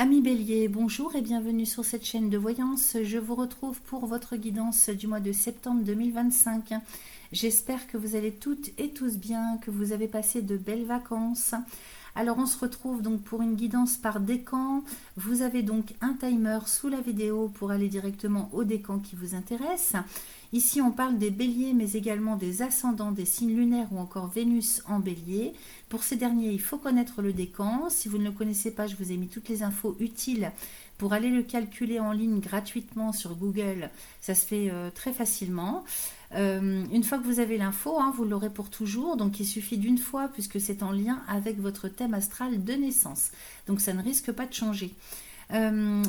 Amis Bélier, bonjour et bienvenue sur cette chaîne de voyance. Je vous retrouve pour votre guidance du mois de septembre 2025. J'espère que vous allez toutes et tous bien, que vous avez passé de belles vacances. Alors on se retrouve donc pour une guidance par décan. Vous avez donc un timer sous la vidéo pour aller directement au décan qui vous intéresse. Ici on parle des béliers mais également des ascendants, des signes lunaires ou encore Vénus en bélier. Pour ces derniers il faut connaître le décan. Si vous ne le connaissez pas, je vous ai mis toutes les infos utiles pour aller le calculer en ligne gratuitement sur Google. Ça se fait très facilement. Une fois que vous avez l'info, vous l'aurez pour toujours, donc il suffit d'une fois puisque c'est en lien avec votre thème astral de naissance. Donc ça ne risque pas de changer.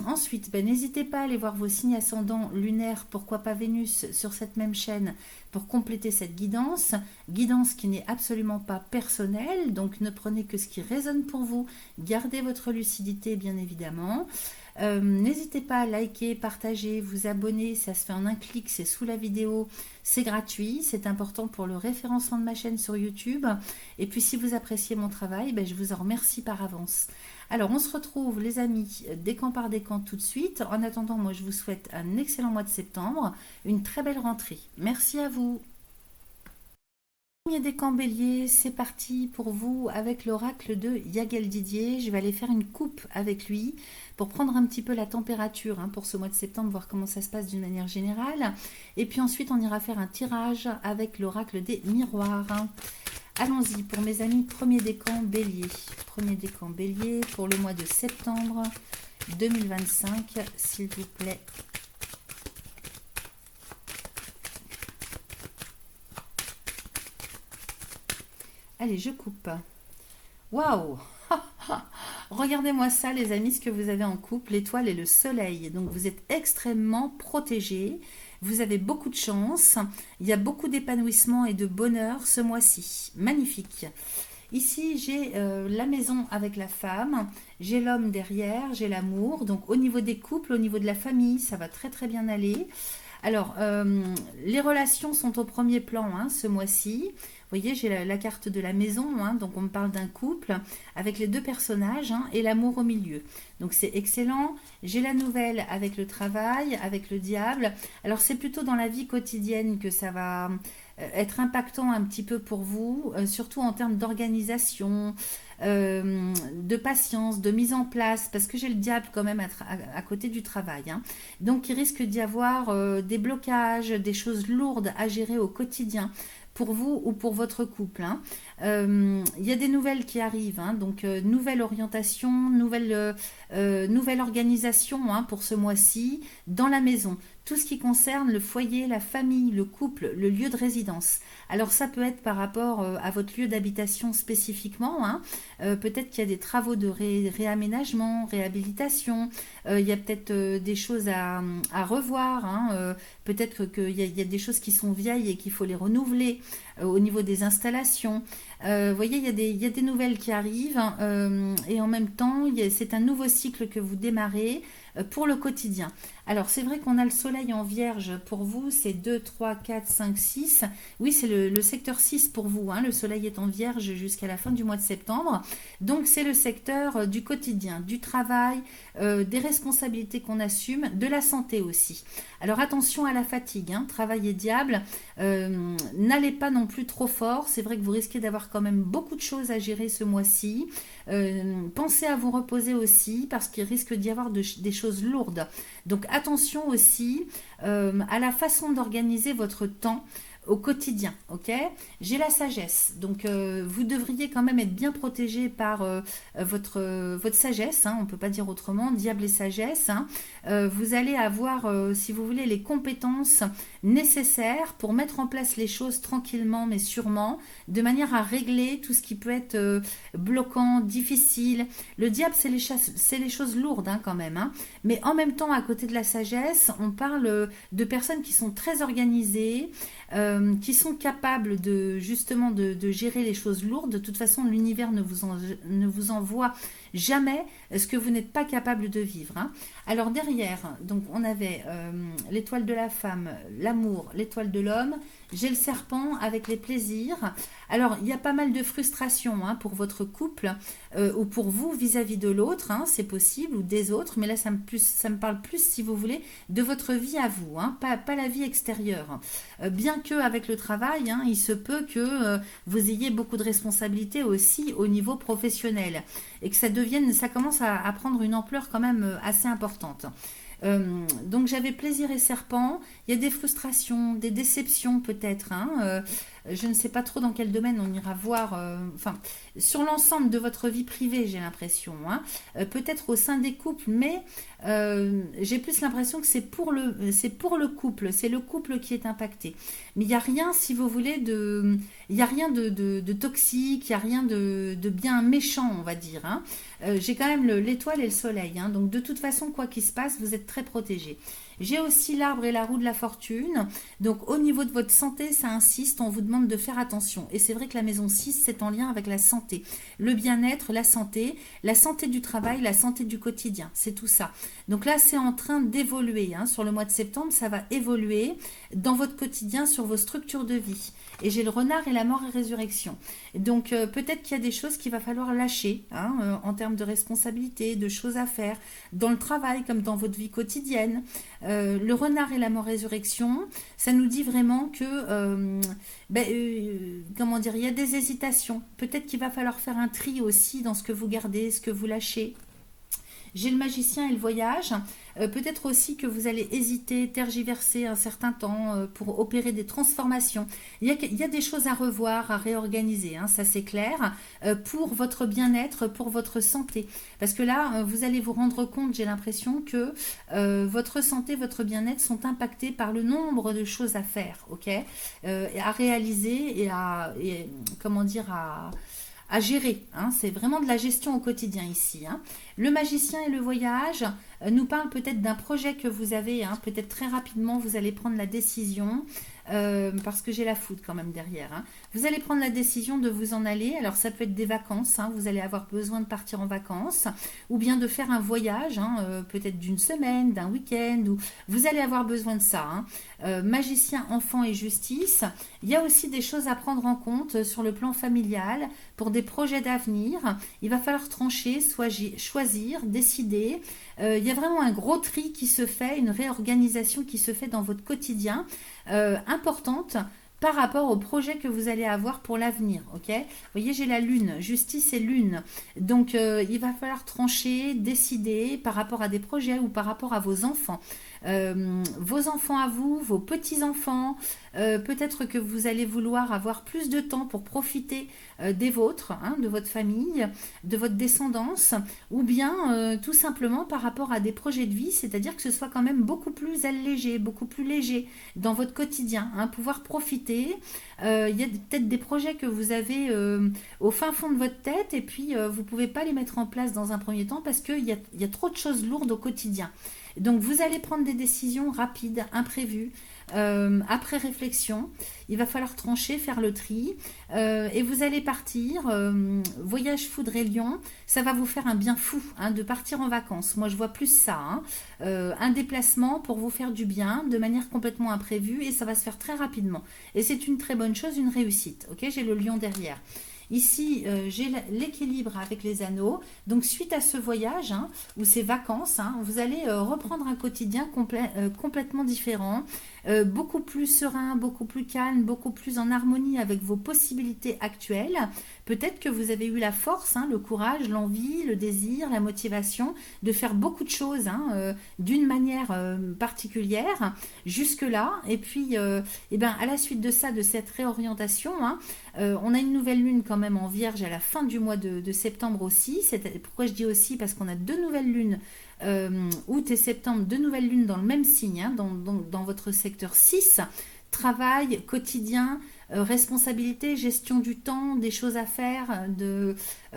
Ensuite, n'hésitez pas à aller voir vos signes ascendants lunaires, pourquoi pas Vénus, sur cette même chaîne pour compléter cette guidance. Guidance qui n'est absolument pas personnelle, donc ne prenez que ce qui résonne pour vous. Gardez votre lucidité, bien évidemment. N'hésitez pas à liker, partager, vous abonner, ça se fait en un clic, c'est sous la vidéo, c'est gratuit, c'est important pour le référencement de ma chaîne sur YouTube. Et puis si vous appréciez mon travail, je vous en remercie par avance. Alors on se retrouve les amis, décan par décan tout de suite. En attendant, moi je vous souhaite un excellent mois de septembre, une très belle rentrée. Merci à vous. Premier décan bélier, c'est parti pour vous avec l'oracle de Yagel Didier. Je vais aller faire une coupe avec lui pour prendre un petit peu la température pour ce mois de septembre, voir comment ça se passe d'une manière générale. Et puis ensuite, on ira faire un tirage avec l'oracle des miroirs. Allons-y pour mes amis, premier décan bélier. Premier décan bélier pour le mois de septembre 2025, s'il vous plaît. Allez, je coupe. Waouh! Regardez-moi ça, les amis, ce que vous avez en couple, l'étoile et le soleil. Donc, vous êtes extrêmement protégés. Vous avez beaucoup de chance. Il y a beaucoup d'épanouissement et de bonheur ce mois-ci. Magnifique. Ici, j'ai la maison avec la femme. J'ai l'homme derrière. J'ai l'amour. Donc, au niveau des couples, au niveau de la famille, ça va très, très bien aller. Alors, les relations sont au premier plan ce mois-ci. Vous voyez, j'ai la carte de la maison, donc on me parle d'un couple avec les deux personnages et l'amour au milieu. Donc c'est excellent. J'ai la nouvelle avec le travail, avec le diable. Alors c'est plutôt dans la vie quotidienne que ça va être impactant un petit peu pour vous, surtout en termes d'organisation, de patience, de mise en place, parce que j'ai le diable quand même à côté du travail. Donc il risque d'y avoir des blocages, des choses lourdes à gérer au quotidien pour vous ou pour votre couple. Il y a des nouvelles qui arrivent, donc nouvelle orientation, nouvelle organisation pour ce mois-ci dans la maison. Tout ce qui concerne le foyer, la famille, le couple, le lieu de résidence. Alors ça peut être par rapport à votre lieu d'habitation spécifiquement. Peut-être qu'il y a des travaux de réaménagement, réhabilitation. Il y a peut-être des choses à revoir. Peut-être qu'il y a des choses qui sont vieilles et qu'il faut les renouveler au niveau des installations. Vous voyez, il y a des nouvelles qui arrivent et en même temps, c'est un nouveau cycle que vous démarrez pour le quotidien. Alors, c'est vrai qu'on a le soleil en vierge pour vous, c'est 2, 3, 4, 5, 6. Oui, c'est le secteur 6 pour vous. Le soleil est en vierge jusqu'à la fin du mois de septembre. Donc, c'est le secteur du quotidien, du travail, des responsabilités qu'on assume, de la santé aussi. Alors, attention à la fatigue. Travail et diable. N'allez pas non plus trop fort. C'est vrai que vous risquez d'avoir quand même beaucoup de choses à gérer ce mois-ci. Pensez à vous reposer aussi parce qu'il risque d'y avoir des choses lourdes. Donc attention aussi à la façon d'organiser votre temps au quotidien, ok? J'ai la sagesse, donc vous devriez quand même être bien protégé par votre sagesse, on ne peut pas dire autrement, diable et sagesse. Vous allez avoir, si vous voulez, les compétences nécessaires pour mettre en place les choses tranquillement mais sûrement, de manière à régler tout ce qui peut être bloquant, difficile. Le diable, c'est les choses lourdes quand même, mais en même temps, à côté de la sagesse, on parle de personnes qui sont très organisées, qui sont capables de justement de gérer les choses lourdes. De toute façon, l'univers ne vous envoie jamais ce que vous n'êtes pas capable de vivre. Alors derrière, donc on avait l'étoile de la femme, l'amour, l'étoile de l'homme. J'ai le serpent avec les plaisirs. Alors, il y a pas mal de frustration hein, pour votre couple ou pour vous vis-à-vis de l'autre, hein, c'est possible, ou des autres, mais là, ça me parle plus, si vous voulez, de votre vie à vous, hein, pas la vie extérieure. Bien que avec le travail, hein, il se peut que vous ayez beaucoup de responsabilités aussi au niveau professionnel et que ça commence à prendre une ampleur quand même assez importante. Donc j'avais plaisir et serpent. Il y a des frustrations, des déceptions peut-être. Hein, je ne sais pas trop dans quel domaine on ira voir. Enfin, sur l'ensemble de votre vie privée, j'ai l'impression. Hein, peut-être au sein des couples, mais j'ai plus l'impression que c'est pour le couple. C'est le couple qui est impacté. Mais il n'y a rien, si vous voulez, il n'y a rien de toxique, il n'y a rien de bien méchant, on va dire. Hein. J'ai quand même l'étoile et le soleil. Hein, donc de toute façon, quoi qu'il se passe, vous êtes très protégé. J'ai aussi l'arbre et la roue de la fortune. Donc au niveau de votre santé, ça insiste, on vous demande de faire attention. Et c'est vrai que la maison 6, c'est en lien avec la santé. Le bien-être, la santé du travail, la santé du quotidien. C'est tout ça. Donc là, c'est en train d'évoluer. Hein. Sur le mois de septembre, ça va évoluer dans votre quotidien, sur vos structures de vie. Et j'ai le renard et la mort et résurrection. Donc peut-être qu'il y a des choses qu'il va falloir lâcher hein, en termes de responsabilité, de choses à faire, dans le travail comme dans votre vie quotidienne. Le renard et la mort résurrection, ça nous dit vraiment que, comment dire, il y a des hésitations. Peut-être qu'il va falloir faire un tri aussi dans ce que vous gardez, ce que vous lâchez. J'ai le magicien et le voyage. Peut-être aussi que vous allez hésiter, tergiverser un certain temps pour opérer des transformations. Il y a des choses à revoir, à réorganiser, hein, ça c'est clair, pour votre bien-être, pour votre santé. Parce que là, vous allez vous rendre compte, j'ai l'impression que votre santé, votre bien-être sont impactés par le nombre de choses à faire, ok, à réaliser et comment dire, à gérer. Hein. C'est vraiment de la gestion au quotidien ici. Hein. Le magicien et le voyage nous parlent peut-être d'un projet que vous avez. Hein. Peut-être très rapidement, vous allez prendre la décision. Parce que j'ai la foudre quand même derrière. Hein. Vous allez prendre la décision de vous en aller. Alors ça peut être des vacances. Hein. Vous allez avoir besoin de partir en vacances. Ou bien de faire un voyage. Hein, peut-être d'une semaine, d'un week-end. Ou... Vous allez avoir besoin de ça. Hein. Magicien, enfant et justice. Il y a aussi des choses à prendre en compte sur le plan familial. Pour des projets d'avenir. Il va falloir trancher, choisir, décider. Il y a vraiment un gros tri qui se fait. Une réorganisation qui se fait dans votre quotidien. Importante par rapport au projet que vous allez avoir pour l'avenir, ok? Vous voyez, j'ai la lune, justice et lune. Donc, il va falloir trancher, décider par rapport à des projets ou par rapport à vos enfants. Vos enfants à vous, vos petits-enfants, peut-être que vous allez vouloir avoir plus de temps pour profiter des vôtres, hein, de votre famille, de votre descendance, ou bien tout simplement par rapport à des projets de vie, c'est-à-dire que ce soit quand même beaucoup plus allégé, beaucoup plus léger dans votre quotidien, hein, pouvoir profiter. Il y a peut-être des projets que vous avez au fin fond de votre tête et puis vous ne pouvez pas les mettre en place dans un premier temps parce qu'il y a trop de choses lourdes au quotidien. Donc vous allez prendre des décisions rapides, imprévues, après réflexion. Il va falloir trancher, faire le tri et vous allez partir. Voyage foudre et lion, ça va vous faire un bien fou hein, de partir en vacances. Moi je vois plus ça. Hein. Un déplacement pour vous faire du bien de manière complètement imprévue et ça va se faire très rapidement. Et c'est une très bonne chose, une réussite. Ok, j'ai le lion derrière. Ici, j'ai l'équilibre avec les anneaux. Donc, suite à ce voyage hein, ou ces vacances, hein, vous allez reprendre un quotidien complètement différent, beaucoup plus serein, beaucoup plus calme, beaucoup plus en harmonie avec vos possibilités actuelles. Peut-être que vous avez eu la force, hein, le courage, l'envie, le désir, la motivation de faire beaucoup de choses hein, d'une manière particulière jusque-là. Et puis, à la suite de ça, de cette réorientation, hein, on a une nouvelle lune quand même en Vierge à la fin du mois de septembre aussi. Pourquoi je dis aussi? Parce qu'on a deux nouvelles lunes, août et septembre, deux nouvelles lunes dans le même signe, hein, dans votre secteur 6. Travail, quotidien, responsabilité, gestion du temps, des choses à faire,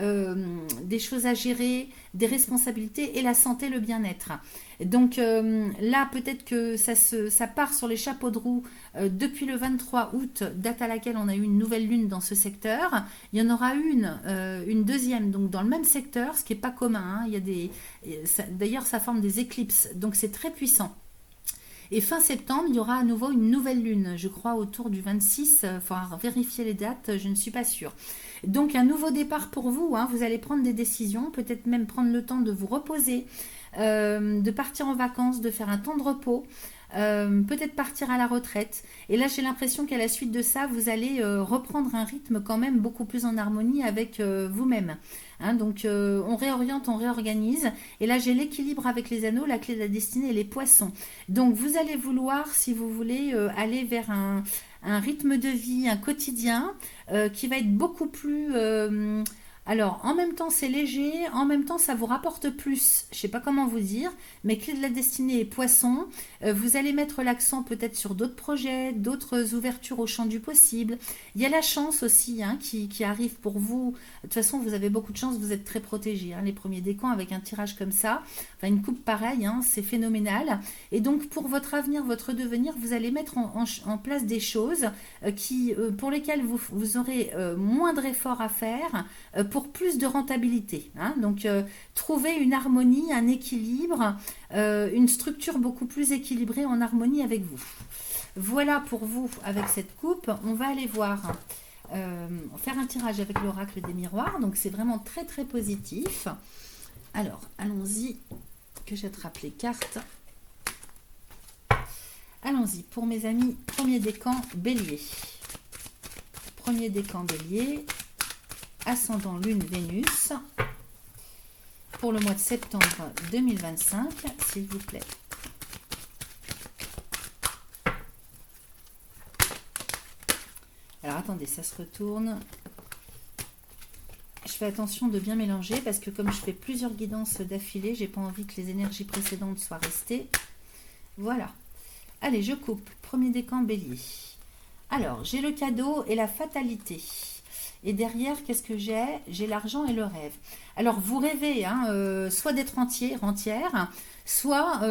des choses à gérer, des responsabilités et la santé, le bien-être. Donc là, peut-être que ça part sur les chapeaux de roue depuis le 23 août, date à laquelle on a eu une nouvelle lune dans ce secteur. Il y en aura une deuxième, donc dans le même secteur, ce qui n'est pas commun. Hein. D'ailleurs, ça forme des éclipses, donc c'est très puissant. Et fin septembre, il y aura à nouveau une nouvelle lune, je crois autour du 26, il faudra vérifier les dates, je ne suis pas sûre. Donc un nouveau départ pour vous, hein, vous allez prendre des décisions, peut-être même prendre le temps de vous reposer, de partir en vacances, de faire un temps de repos. Peut-être partir à la retraite. Et là, j'ai l'impression qu'à la suite de ça, vous allez reprendre un rythme quand même beaucoup plus en harmonie avec vous-même. Hein, donc, on réoriente, on réorganise. Et là, j'ai l'équilibre avec les anneaux, la clé de la destinée et les poissons. Donc, vous allez vouloir, si vous voulez, aller vers un rythme de vie, un quotidien qui va être beaucoup plus... alors, en même temps, c'est léger, en même temps, ça vous rapporte plus. Je ne sais pas comment vous dire, mais clé de la destinée et poisson, vous allez mettre l'accent peut-être sur d'autres projets, d'autres ouvertures au champ du possible. Il y a la chance aussi hein, qui arrive pour vous. De toute façon, vous avez beaucoup de chance, vous êtes très protégés. Hein, les premiers décans avec un tirage comme ça, enfin une coupe pareille, hein, c'est phénoménal. Et donc, pour votre avenir, votre devenir, vous allez mettre en place des choses pour lesquelles vous aurez moindre effort à faire pour plus de rentabilité. Hein. Donc, trouver une harmonie, un équilibre, une structure beaucoup plus équilibrée en harmonie avec vous. Voilà pour vous avec cette coupe. On va aller voir, faire un tirage avec l'oracle des miroirs. Donc, c'est vraiment très, très positif. Alors, allons-y, que j'attrape les cartes. Allons-y, pour mes amis, premier décan, bélier. Premier décan, bélier. Ascendant Lune Vénus pour le mois de septembre 2025, s'il vous plaît. Alors attendez, ça se retourne. Je fais attention de bien mélanger parce que comme je fais plusieurs guidances d'affilée, j'ai pas envie que les énergies précédentes soient restées. Voilà. Allez, je coupe. Premier décan bélier. Alors, j'ai le cadeau et la fatalité. Et derrière, qu'est-ce que j'ai? J'ai l'argent et le rêve. Alors, vous rêvez hein, soit d'être rentière, soit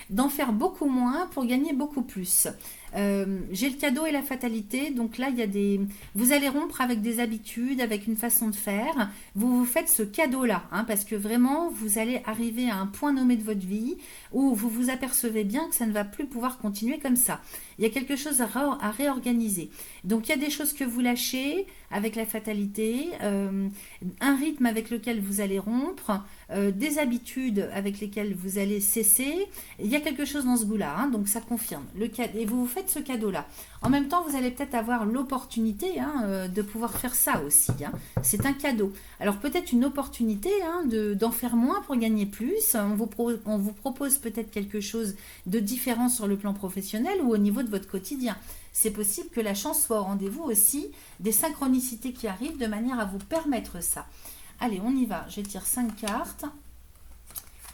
d'en faire beaucoup moins pour gagner beaucoup plus. J'ai le cadeau et la fatalité. Donc là, il y a vous allez rompre avec des habitudes, avec une façon de faire. Vous vous faites ce cadeau-là, hein, parce que vraiment, vous allez arriver à un point nommé de votre vie où vous vous apercevez bien que ça ne va plus pouvoir continuer comme ça. Il y a quelque chose à réorganiser. Donc, il y a des choses que vous lâchez avec la fatalité, un rythme avec lequel vous allez rompre, des habitudes avec lesquelles vous allez cesser. Il y a quelque chose dans ce goût-là, hein, donc ça confirme. Et vous vous faites ce cadeau-là. En même temps, vous allez peut-être avoir l'opportunité hein, de pouvoir faire ça aussi. Hein. C'est un cadeau. Alors peut-être une opportunité hein, d'en faire moins pour gagner plus. On vous propose peut-être quelque chose de différent sur le plan professionnel ou au niveau de votre quotidien. C'est possible que la chance soit au rendez-vous aussi, des synchronicités qui arrivent de manière à vous permettre ça. Allez, on y va. Je tire 5 cartes.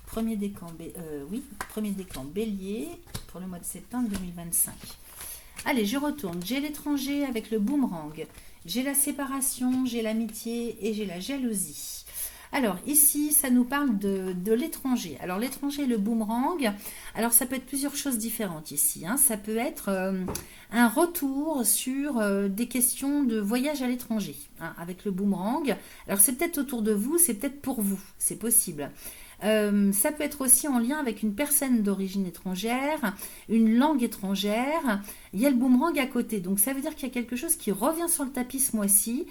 Premier décan bélier pour le mois de septembre 2025. Allez, je retourne. J'ai l'étranger avec le boomerang. J'ai la séparation, j'ai l'amitié et j'ai la jalousie. Alors ici, ça nous parle de l'étranger. Alors l'étranger, le boomerang, alors ça peut être plusieurs choses différentes ici. Hein. Ça peut être un retour sur des questions de voyage à l'étranger hein, avec le boomerang. Alors c'est peut-être autour de vous, c'est peut-être pour vous, c'est possible. Ça peut être aussi en lien avec une personne d'origine étrangère, une langue étrangère. Il y a le boomerang à côté. Donc ça veut dire qu'il y a quelque chose qui revient sur le tapis ce mois-ci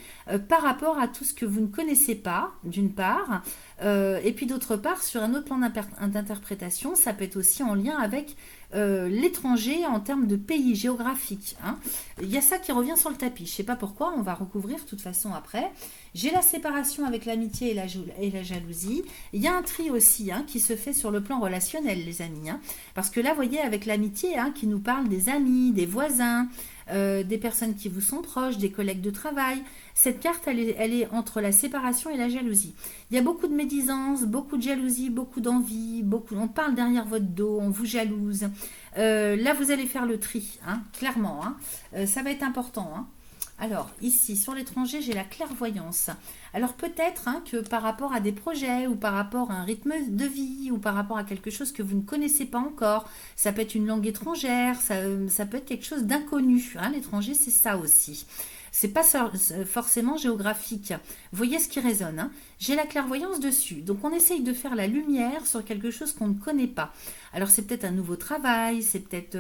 par rapport à tout ce que vous ne connaissez pas, d'une part. Et puis d'autre part, sur un autre plan d'interprétation, ça peut être aussi en lien avec l'étranger en termes de pays géographiques. Hein. Il y a ça qui revient sur le tapis. Je ne sais pas pourquoi, on va recouvrir de toute façon après. J'ai la séparation avec l'amitié et la jalousie. Il y a un tri aussi hein, qui se fait sur le plan relationnel, les amis. Hein. Parce que là, vous voyez, avec l'amitié hein, qui nous parle des amis, des voisins, des personnes qui vous sont proches, des collègues de travail. Cette carte, elle est entre la séparation et la jalousie. Il y a beaucoup de médisance, beaucoup de jalousie, beaucoup d'envie, on parle derrière votre dos, on vous jalouse. Là, vous allez faire le tri, hein, clairement. Hein. Ça va être important. Hein. Alors, ici, sur l'étranger, j'ai la clairvoyance. Alors, peut-être hein, que par rapport à des projets ou par rapport à un rythme de vie ou par rapport à quelque chose que vous ne connaissez pas encore, ça peut être une langue étrangère, ça peut être quelque chose d'inconnu. Hein, l'étranger, c'est ça aussi. C'est pas forcément géographique. Voyez ce qui résonne, hein. J'ai la clairvoyance dessus. Donc on essaye de faire la lumière sur quelque chose qu'on ne connaît pas. Alors c'est peut-être un nouveau travail, c'est peut-être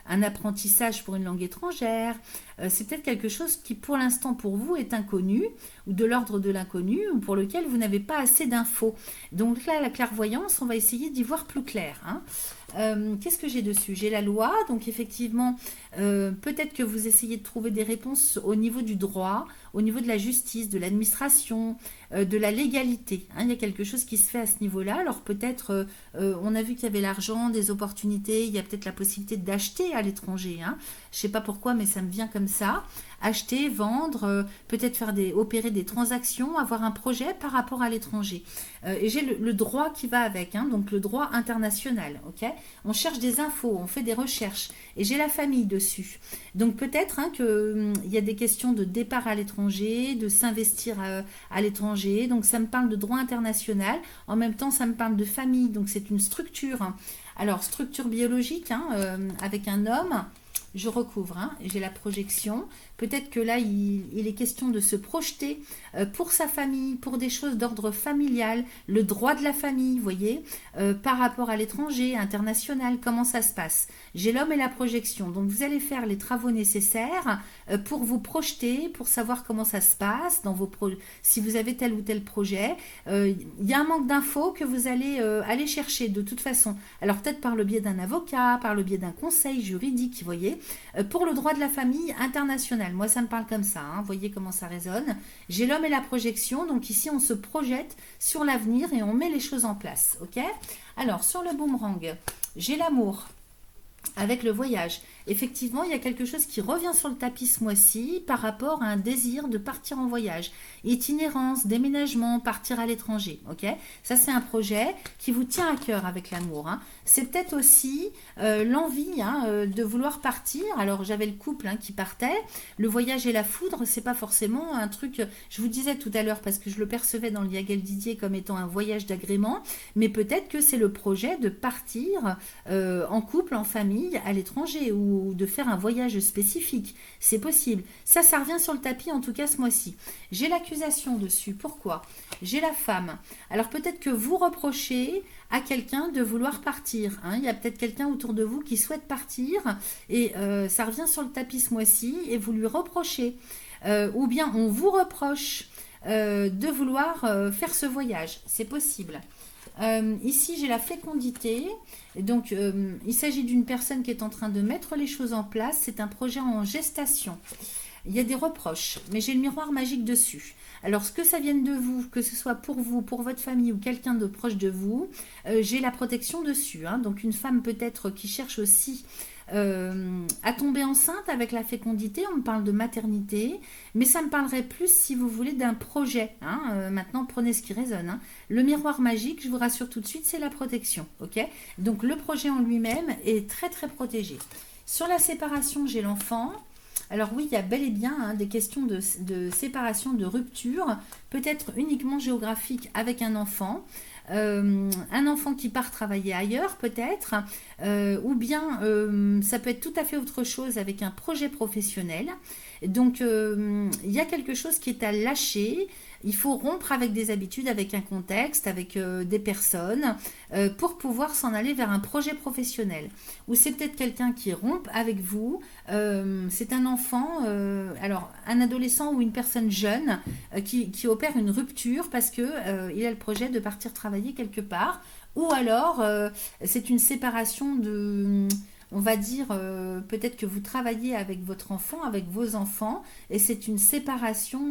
un apprentissage pour une langue étrangère, c'est peut-être quelque chose qui pour l'instant pour vous est inconnu ou de l'ordre de l'inconnu ou pour lequel vous n'avez pas assez d'infos. Donc là la clairvoyance, on va essayer d'y voir plus clair, hein. Qu'est-ce que j'ai dessus? J'ai la loi, donc effectivement, peut-être que vous essayez de trouver des réponses au niveau du droit, au niveau de la justice, de l'administration, de la légalité, hein. Il y a quelque chose qui se fait à ce niveau-là. Alors peut-être, on a vu qu'il y avait l'argent, des opportunités, il y a peut-être la possibilité d'acheter à l'étranger, hein. Je ne sais pas pourquoi, mais ça me vient comme ça. Acheter, vendre, peut-être opérer des transactions, avoir un projet par rapport à l'étranger. Et j'ai le droit qui va avec, hein, donc le droit international. Ok, on cherche des infos, on fait des recherches. Et j'ai la famille dessus. Donc peut-être hein, qu'il y a des questions de départ à l'étranger, de s'investir à l'étranger. Donc ça me parle de droit international. En même temps, ça me parle de famille. Donc c'est une structure. Hein. Alors, structure biologique, hein, avec un homme. Je recouvre, hein, j'ai la projection. Peut-être que là, il est question de se projeter pour sa famille, pour des choses d'ordre familial, le droit de la famille, vous voyez, par rapport à l'étranger, international, comment ça se passe. J'ai l'homme et la projection. Donc, vous allez faire les travaux nécessaires pour vous projeter, pour savoir comment ça se passe, si vous avez tel ou tel projet. Il y a un manque d'infos que vous allez aller chercher de toute façon. Alors, peut-être par le biais d'un avocat, par le biais d'un conseil juridique, vous voyez, pour le droit de la famille international. Moi, ça me parle comme ça. Hein. Vous voyez comment ça résonne. J'ai l'homme et la projection. Donc ici, on se projette sur l'avenir et on met les choses en place. Ok ? Alors, sur le boomerang, j'ai l'amour avec le voyage. Effectivement, il y a quelque chose qui revient sur le tapis ce mois-ci par rapport à un désir de partir en voyage. Itinérance, déménagement, partir à l'étranger. Ok ? Ça, c'est un projet qui vous tient à cœur avec l'amour. Hein. C'est peut-être aussi l'envie hein, de vouloir partir. Alors, j'avais le couple hein, qui partait. Le voyage et la foudre, c'est pas forcément un truc... Je vous disais tout à l'heure, parce que je le percevais dans le Yagel Didier comme étant un voyage d'agrément, mais peut-être que c'est le projet de partir en couple, en famille, à l'étranger ou de faire un voyage spécifique. C'est possible. Ça revient sur le tapis en tout cas ce mois-ci. J'ai l'accusation dessus. Pourquoi ? J'ai la femme. Alors peut-être que vous reprochez à quelqu'un de vouloir partir. Hein. Il y a peut-être quelqu'un autour de vous qui souhaite partir et ça revient sur le tapis ce mois-ci et vous lui reprochez. Ou bien on vous reproche de vouloir faire ce voyage. C'est possible. Ici, j'ai la fécondité. Donc, il s'agit d'une personne qui est en train de mettre les choses en place. C'est un projet en gestation. Il y a des reproches, mais j'ai le miroir magique dessus. Alors, ce que ça vienne de vous, que ce soit pour vous, pour votre famille ou quelqu'un de proche de vous, j'ai la protection dessus. Hein. Donc, une femme peut-être qui cherche aussi à tomber enceinte avec la fécondité, on me parle de maternité, mais ça me parlerait plus, si vous voulez, d'un projet. Hein. Maintenant, prenez ce qui résonne. Hein. Le miroir magique, je vous rassure tout de suite, c'est la protection. Ok ? Donc, le projet en lui-même est très, très protégé. Sur la séparation, j'ai l'enfant. Alors oui, il y a bel et bien hein, des questions de séparation, de rupture, peut-être uniquement géographique avec un enfant qui part travailler ailleurs peut-être, ou bien ça peut être tout à fait autre chose avec un projet professionnel. Donc il y a quelque chose qui est à lâcher. Il faut rompre avec des habitudes, avec un contexte, avec des personnes, pour pouvoir s'en aller vers un projet professionnel. Ou c'est peut-être quelqu'un qui rompt avec vous, c'est un enfant, alors un adolescent ou une personne jeune qui opère une rupture parce que il a le projet de partir travailler quelque part. Ou alors c'est une séparation de... On va dire peut-être que vous travaillez avec votre enfant, avec vos enfants, et c'est une séparation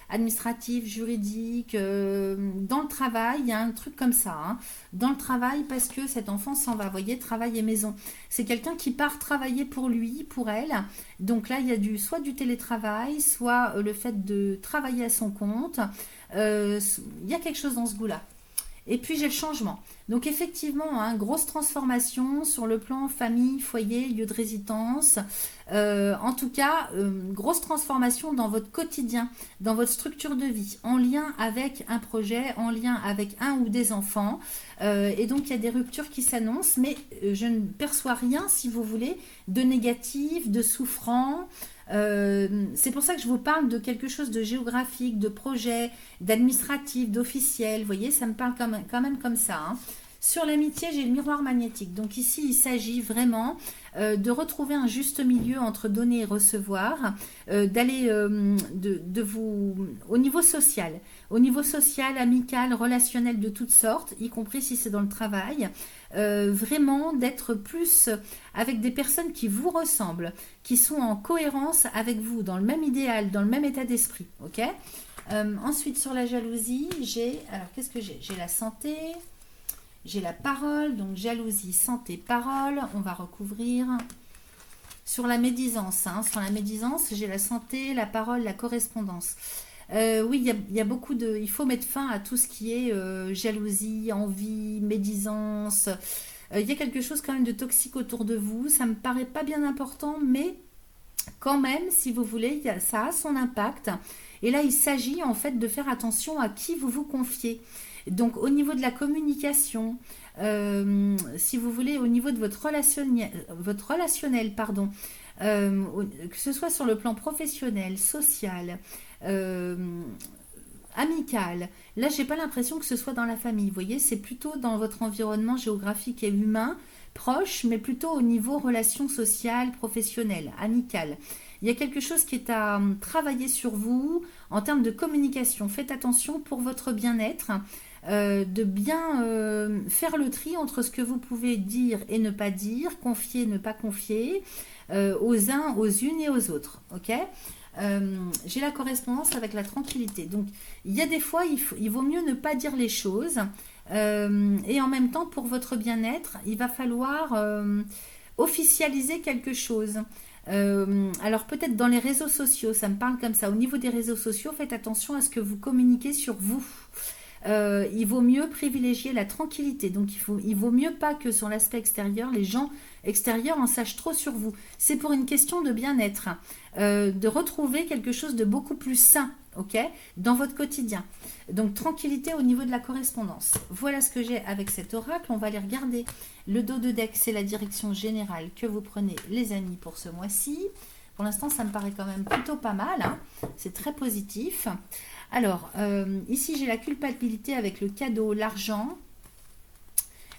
administrative, juridique. Dans le travail, il y a un truc comme ça. Hein. Dans le travail, parce que cet enfant s'en va, vous voyez, travail et maison. C'est quelqu'un qui part travailler pour lui, pour elle. Donc là, il y a soit du télétravail, soit le fait de travailler à son compte. Il y a quelque chose dans ce goût-là. Et puis j'ai le changement. Donc effectivement, hein, grosse transformation sur le plan famille, foyer, lieu de résidence. En tout cas, grosse transformation dans votre quotidien, dans votre structure de vie, en lien avec un projet, en lien avec un ou des enfants. Et donc il y a des ruptures qui s'annoncent, mais je ne perçois rien, si vous voulez, de négatif, de souffrant. C'est pour ça que je vous parle de quelque chose de géographique, de projet, d'administratif, d'officiel. Vous voyez, ça me parle quand même comme ça, hein. Sur l'amitié, j'ai le miroir magnétique. Donc ici, il s'agit vraiment de retrouver un juste milieu entre donner et recevoir, d'aller de vous au niveau social, amical, relationnel de toutes sortes, y compris si c'est dans le travail, vraiment d'être plus avec des personnes qui vous ressemblent, qui sont en cohérence avec vous, dans le même idéal, dans le même état d'esprit, ok. Ensuite, sur la jalousie, alors qu'est-ce que j'ai? J'ai la santé. J'ai la parole, donc jalousie, santé, parole. On va recouvrir sur la médisance. Hein. Sur la médisance, j'ai la santé, la parole, la correspondance. Oui, il y a beaucoup de... Il faut mettre fin à tout ce qui est jalousie, envie, médisance. Il y a quelque chose quand même de toxique autour de vous. Ça me paraît pas bien important, mais quand même, si vous voulez, ça a son impact. Et là, il s'agit en fait de faire attention à qui vous vous confiez. Donc au niveau de la communication, si vous voulez, au niveau de votre relationnel, pardon, que ce soit sur le plan professionnel, social, amical, là j'ai pas l'impression que ce soit dans la famille, vous voyez, c'est plutôt dans votre environnement géographique et humain, proche, mais plutôt au niveau relations sociales, professionnelles, amicales. Il y a quelque chose qui est à travailler sur vous en termes de communication. Faites attention pour votre bien-être. De bien faire le tri entre ce que vous pouvez dire et ne pas dire, confier, ne pas confier, aux uns, aux unes et aux autres. Ok. J'ai la correspondance avec la tranquillité. Donc, il y a des fois, il vaut mieux ne pas dire les choses. Et en même temps, pour votre bien-être, il va falloir officialiser quelque chose. Alors peut-être dans les réseaux sociaux, ça me parle comme ça. Au niveau des réseaux sociaux, faites attention à ce que vous communiquez sur vous. Il vaut mieux privilégier la tranquillité. Donc il vaut mieux pas que sur l'aspect extérieur, les gens extérieurs en sachent trop sur vous. C'est pour une question de bien-être, de retrouver quelque chose de beaucoup plus sain, ok, dans votre quotidien. Donc tranquillité au niveau de la correspondance. Voilà ce que j'ai avec cet oracle. On va aller regarder le dos de deck, c'est la direction générale que vous prenez, les amis, pour ce mois-ci. Pour l'instant, ça me paraît quand même plutôt pas mal, hein. C'est très positif. Alors, ici, j'ai la culpabilité avec le cadeau, l'argent,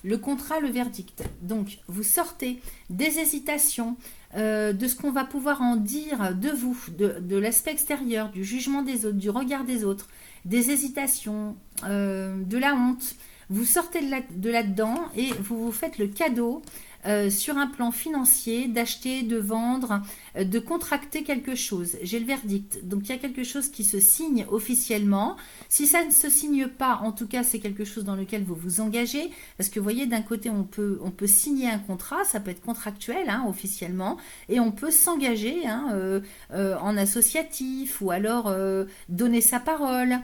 le contrat, le verdict. Donc, vous sortez des hésitations, de ce qu'on va pouvoir en dire de vous, de l'aspect extérieur, du jugement des autres, du regard des autres, des hésitations, de la honte. Vous sortez de là-dedans et vous vous faites le cadeau sur un plan financier, d'acheter, de vendre, de contracter quelque chose. J'ai le verdict. Donc il y a quelque chose qui se signe officiellement. Si ça ne se signe pas, en tout cas, c'est quelque chose dans lequel vous vous engagez. Parce que vous voyez, d'un côté, on peut signer un contrat, ça peut être contractuel, hein, officiellement, et on peut s'engager, hein, en associatif, ou alors donner sa parole.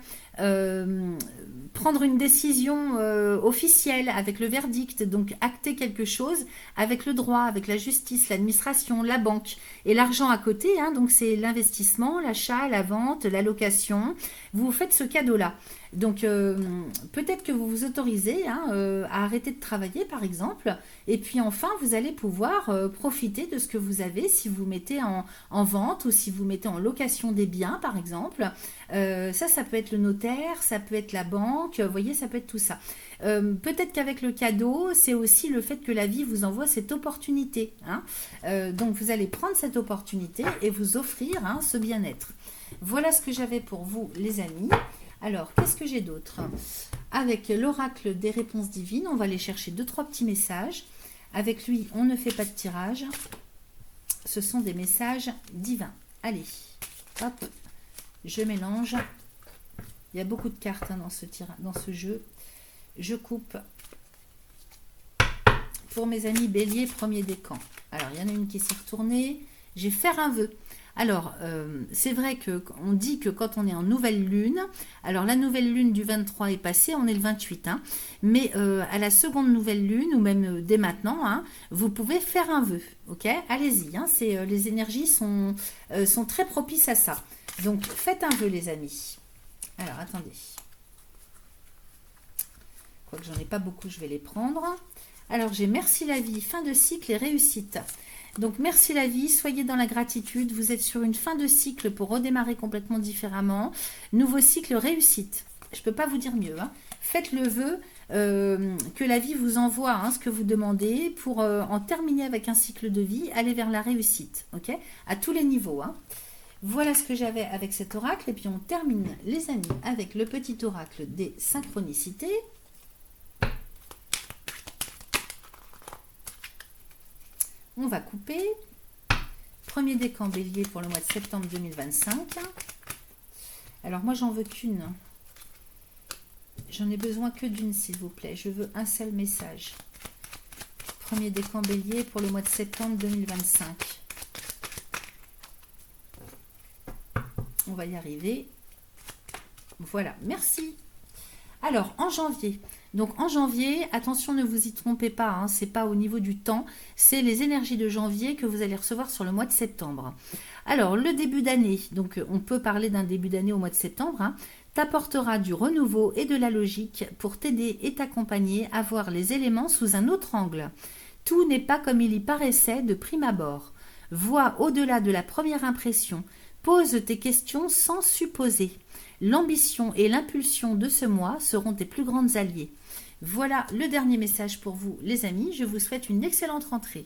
Prendre une décision officielle avec le verdict, donc acter quelque chose avec le droit, avec la justice, l'administration, la banque et l'argent à côté, hein, donc c'est l'investissement, l'achat, la vente, la location. Vous faites ce cadeau-là. Donc peut-être que vous vous autorisez, hein, à arrêter de travailler par exemple, et puis enfin vous allez pouvoir profiter de ce que vous avez si vous mettez en vente ou si vous mettez en location des biens par exemple. Ça peut être le notaire, ça peut être la banque, vous voyez, ça peut être tout ça. Peut-être qu'avec le cadeau, c'est aussi le fait que la vie vous envoie cette opportunité, hein. Donc vous allez prendre cette opportunité et vous offrir, hein, ce bien-être. Voilà ce que j'avais pour vous les amis. Alors, qu'est-ce que j'ai d'autre? Avec l'oracle des réponses divines, on va aller chercher 2-3 petits messages. Avec lui, on ne fait pas de tirage. Ce sont des messages divins. Allez, hop, je mélange. Il y a beaucoup de cartes, hein, dans ce jeu. Je coupe. Pour mes amis bélier, premier décan. Alors, il y en a une qui s'est retournée. J'ai faire un vœu. Alors, c'est vrai qu'on dit que quand on est en nouvelle lune, alors la nouvelle lune du 23 est passée, on est le 28, hein, mais à la seconde nouvelle lune, ou même dès maintenant, hein, vous pouvez faire un vœu, ok? Allez-y, hein, les énergies sont très propices à ça. Donc, faites un vœu, les amis. Alors, attendez. Quoique j'en ai pas beaucoup, je vais les prendre. Alors, j'ai merci la vie, fin de cycle et réussite. Donc merci la vie, soyez dans la gratitude, vous êtes sur une fin de cycle pour redémarrer complètement différemment. Nouveau cycle réussite, je ne peux pas vous dire mieux, hein. Faites le vœu que la vie vous envoie hein, ce que vous demandez pour en terminer avec un cycle de vie, aller vers la réussite, ok, à tous les niveaux, hein. Voilà ce que j'avais avec cet oracle et puis on termine les amis avec le petit oracle des synchronicités. On va couper. Premier décan bélier pour le mois de septembre 2025. Alors moi j'en veux qu'une. J'en ai besoin que d'une s'il vous plaît. Je veux un seul message. Premier décan bélier pour le mois de septembre 2025. On va y arriver. Voilà, merci. Alors, en janvier. Donc, en janvier, attention, ne vous y trompez pas. Hein, c'est pas au niveau du temps. C'est les énergies de janvier que vous allez recevoir sur le mois de septembre. Alors, le début d'année. Donc, on peut parler d'un début d'année au mois de septembre. Hein, t'apportera du renouveau et de la logique pour t'aider et t'accompagner à voir les éléments sous un autre angle. Tout n'est pas comme il y paraissait de prime abord. Vois au-delà de la première impression. Pose tes questions sans supposer. L'ambition et l'impulsion de ce mois seront tes plus grandes alliées. Voilà le dernier message pour vous les amis. Je vous souhaite une excellente rentrée.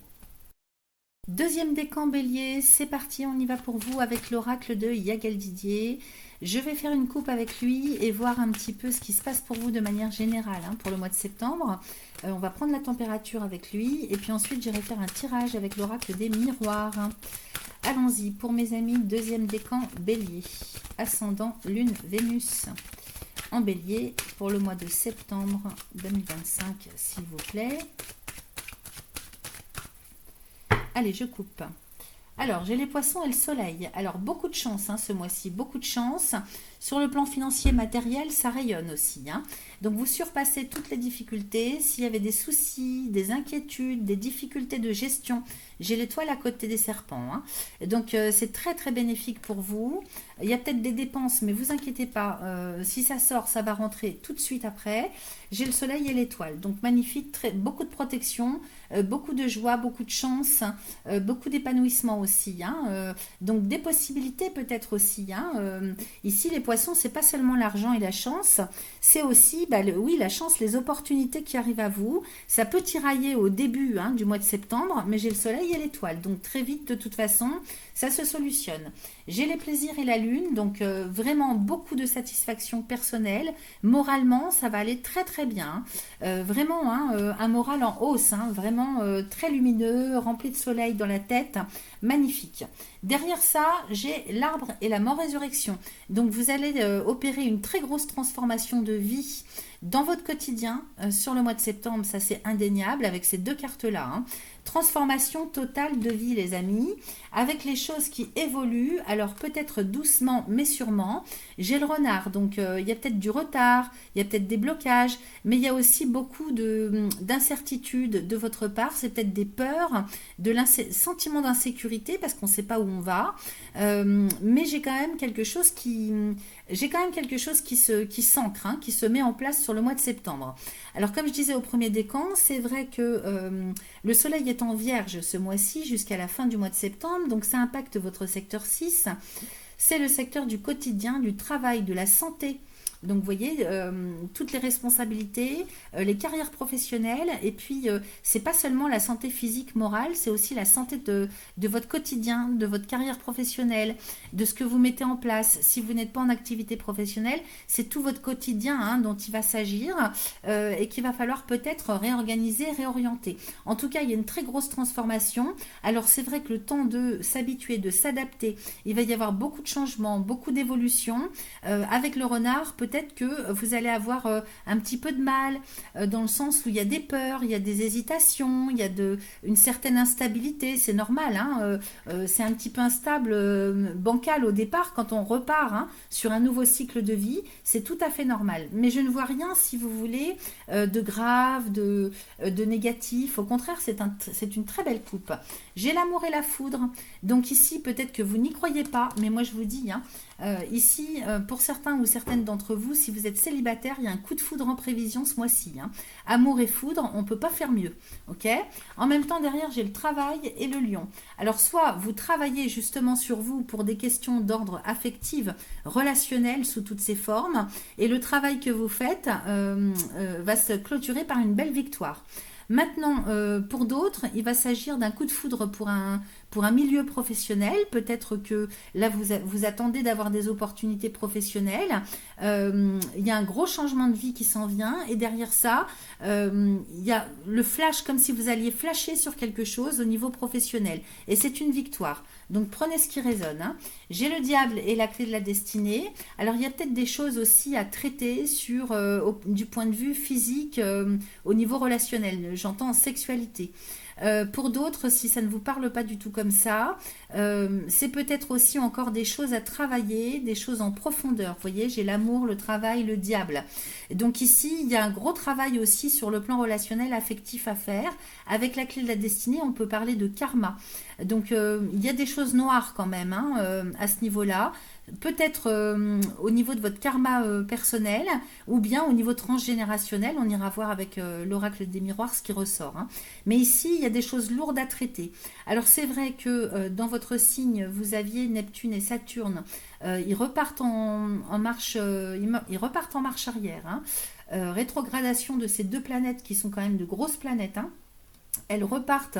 Deuxième décan bélier, c'est parti, on y va pour vous avec l'oracle de Yagal Didier. Je vais faire une coupe avec lui et voir un petit peu ce qui se passe pour vous de manière générale hein, pour le mois de septembre. On va prendre la température avec lui et puis ensuite j'irai faire un tirage avec l'oracle des miroirs. Allons-y pour mes amis, deuxième décan bélier, ascendant lune Vénus en bélier pour le mois de septembre 2025 s'il vous plaît. Allez, je coupe. Alors, j'ai les poissons et le soleil. Alors, beaucoup de chance hein, ce mois-ci, beaucoup de chance. Sur le plan financier, matériel, ça rayonne aussi. Hein. Donc, vous surpassez toutes les difficultés. S'il y avait des soucis, des inquiétudes, des difficultés de gestion, j'ai l'étoile à côté des serpents. Hein. Donc, c'est très, très bénéfique pour vous. Il y a peut-être des dépenses, mais vous inquiétez pas. Si ça sort, ça va rentrer tout de suite après. J'ai le soleil et l'étoile. Donc, magnifique, beaucoup de protection, beaucoup de joie, beaucoup de chance, beaucoup d'épanouissement aussi. Hein. Donc, des possibilités peut-être aussi. Hein. Ici, les poissons, c'est pas seulement l'argent et la chance, c'est aussi, oui, la chance, les opportunités qui arrivent à vous. Ça peut tirailler au début hein, du mois de septembre, mais j'ai le soleil et l'étoile. Donc, très vite, de toute façon, ça se solutionne. J'ai les plaisirs et la lune, donc vraiment beaucoup de satisfaction personnelle. Moralement, ça va aller très très bien. Vraiment, hein, un moral en hausse, hein, vraiment très lumineux, rempli de soleil dans la tête. Magnifique. Derrière ça, j'ai l'arbre et la mort-résurrection. Donc, vous allez opérer une très grosse transformation de vie dans votre quotidien sur le mois de septembre. Ça, c'est indéniable avec ces deux cartes-là. Hein. Transformation totale de vie, les amis, avec les choses qui évoluent, alors peut-être doucement, mais sûrement. J'ai le renard, donc il y a peut-être du retard, il y a peut-être des blocages, mais il y a aussi beaucoup d'incertitudes de votre part. C'est peut-être des peurs, sentiment d'insécurité, parce qu'on ne sait pas où on va. Mais j'ai quand même quelque chose qui s'ancre, hein, qui se met en place sur le mois de septembre. Alors, comme je disais au premier décan, c'est vrai que le soleil est en vierge ce mois-ci jusqu'à la fin du mois de septembre, donc ça impacte votre secteur 6. C'est le secteur du quotidien, du travail, de la santé. Donc, vous voyez, toutes les responsabilités, les carrières professionnelles, et puis, c'est pas seulement la santé physique, morale, c'est aussi la santé de votre quotidien, de votre carrière professionnelle, de ce que vous mettez en place. Si vous n'êtes pas en activité professionnelle, c'est tout votre quotidien hein, dont il va s'agir et qu'il va falloir peut-être réorganiser, réorienter. En tout cas, il y a une très grosse transformation. Alors, c'est vrai que le temps de s'habituer, de s'adapter, il va y avoir beaucoup de changements, beaucoup d'évolutions. Avec le renard, peut-être que vous allez avoir un petit peu de mal dans le sens où il y a des peurs, il y a des hésitations, il y a une certaine instabilité, c'est normal, hein, c'est un petit peu instable, bancal au départ quand on repart hein, sur un nouveau cycle de vie, c'est tout à fait normal. Mais je ne vois rien, si vous voulez, de grave, de négatif, au contraire, c'est une très belle coupe. J'ai l'amour et la foudre, donc ici peut-être que vous n'y croyez pas, mais moi je vous dis, hein, Ici, pour certains ou certaines d'entre vous, si vous êtes célibataire, il y a un coup de foudre en prévision ce mois-ci, hein. Amour et foudre, on ne peut pas faire mieux. Ok. En même temps, derrière, j'ai le travail et le lion. Alors, soit vous travaillez justement sur vous pour des questions d'ordre affectif, relationnel sous toutes ses formes, et le travail que vous faites va se clôturer par une belle victoire. Maintenant, pour d'autres, il va s'agir d'un coup de foudre pour un milieu professionnel. Peut-être que là, vous attendez d'avoir des opportunités professionnelles. Il y a un gros changement de vie qui s'en vient. Et derrière ça, il y a le flash, comme si vous alliez flasher sur quelque chose au niveau professionnel. Et c'est une victoire. Donc prenez ce qui résonne, hein. J'ai le diable et la clé de la destinée. Alors il y a peut-être des choses aussi à traiter du point de vue physique au niveau relationnel. J'entends en sexualité. Pour d'autres, si ça ne vous parle pas du tout comme ça, c'est peut-être aussi encore des choses à travailler, des choses en profondeur. Vous voyez, j'ai l'amour, le travail, le diable. Donc ici, il y a un gros travail aussi sur le plan relationnel affectif à faire. Avec la clé de la destinée, on peut parler de karma. Donc il y a des choses noires quand même, hein, à ce niveau-là. Peut-être au niveau de votre karma personnel ou bien au niveau transgénérationnel, on ira voir avec l'oracle des miroirs ce qui ressort, hein. Mais ici, il y a des choses lourdes à traiter. Alors c'est vrai que dans votre signe, vous aviez Neptune et Saturne, ils repartent en marche, ils repartent en marche arrière, hein. Rétrogradation de ces deux planètes qui sont quand même de grosses planètes, hein. Elles repartent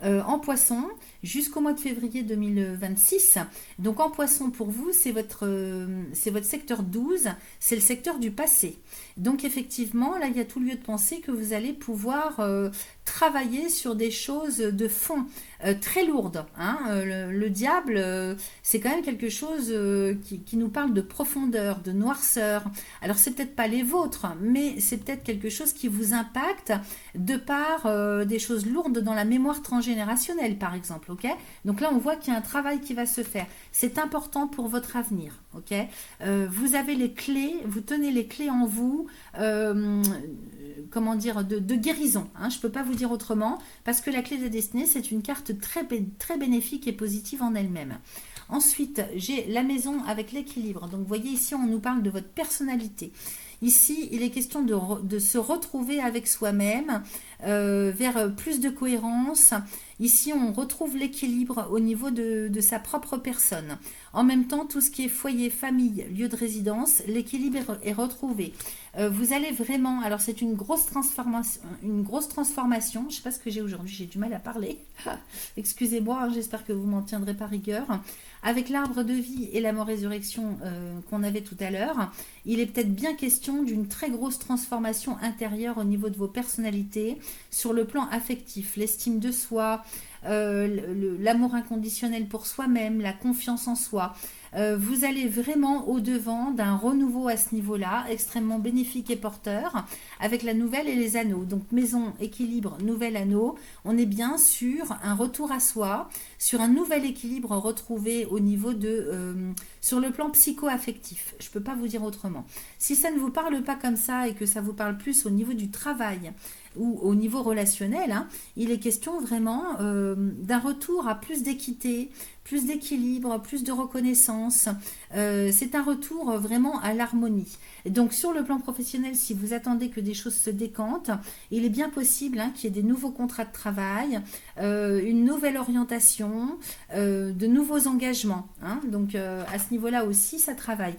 en poisson jusqu'au mois de février 2026. Donc en poisson pour vous, c'est votre secteur 12, c'est le secteur du passé. Donc effectivement, là, il y a tout lieu de penser que vous allez pouvoir travailler sur des choses de fond très lourdes, hein. Le diable, c'est quand même quelque chose qui nous parle de profondeur, de noirceur. Alors c'est peut-être pas les vôtres, mais c'est peut-être quelque chose qui vous impacte de par des choses lourdes dans la mémoire transgénérationnelle, par exemple. Ok. Donc là, on voit qu'il y a un travail qui va se faire. C'est important pour votre avenir. Ok. Vous avez les clés, vous tenez les clés en vous. Comment dire, de guérison, hein, je ne peux pas vous dire autrement, parce que la clé de la destinée, c'est une carte très bénéfique et positive en elle-même. Ensuite, j'ai la maison avec l'équilibre. Donc, vous voyez, ici, on nous parle de votre personnalité. Ici, il est question de se retrouver avec soi-même vers plus de cohérence. Ici, on retrouve l'équilibre au niveau de sa propre personne. En même temps, tout ce qui est foyer, famille, lieu de résidence, l'équilibre est retrouvé. Vous allez vraiment... Alors, c'est une grosse transformation. Je ne sais pas ce que j'ai aujourd'hui, j'ai du mal à parler. Excusez-moi, hein, j'espère que vous m'en tiendrez pas rigueur. Avec l'arbre de vie et la mort-résurrection qu'on avait tout à l'heure, il est peut-être bien question d'une très grosse transformation intérieure au niveau de vos personnalités, sur le plan affectif, l'estime de soi, l'amour inconditionnel pour soi-même, la confiance en soi. Vous allez vraiment au-devant d'un renouveau à ce niveau-là, extrêmement bénéfique et porteur, avec la nouvelle et les anneaux. Donc maison, équilibre, nouvel anneau, on est bien sur un retour à soi, sur un nouvel équilibre retrouvé au niveau sur le plan psycho-affectif. Je ne peux pas vous dire autrement. Si ça ne vous parle pas comme ça et que ça vous parle plus au niveau du travail, ou au niveau relationnel, hein, il est question vraiment d'un retour à plus d'équité, plus d'équilibre, plus de reconnaissance. C'est un retour vraiment à l'harmonie. Et donc sur le plan professionnel, si vous attendez que des choses se décantent, il est bien possible, hein, qu'il y ait des nouveaux contrats de travail, une nouvelle orientation, de nouveaux engagements, hein. Donc à ce niveau-là aussi, ça travaille.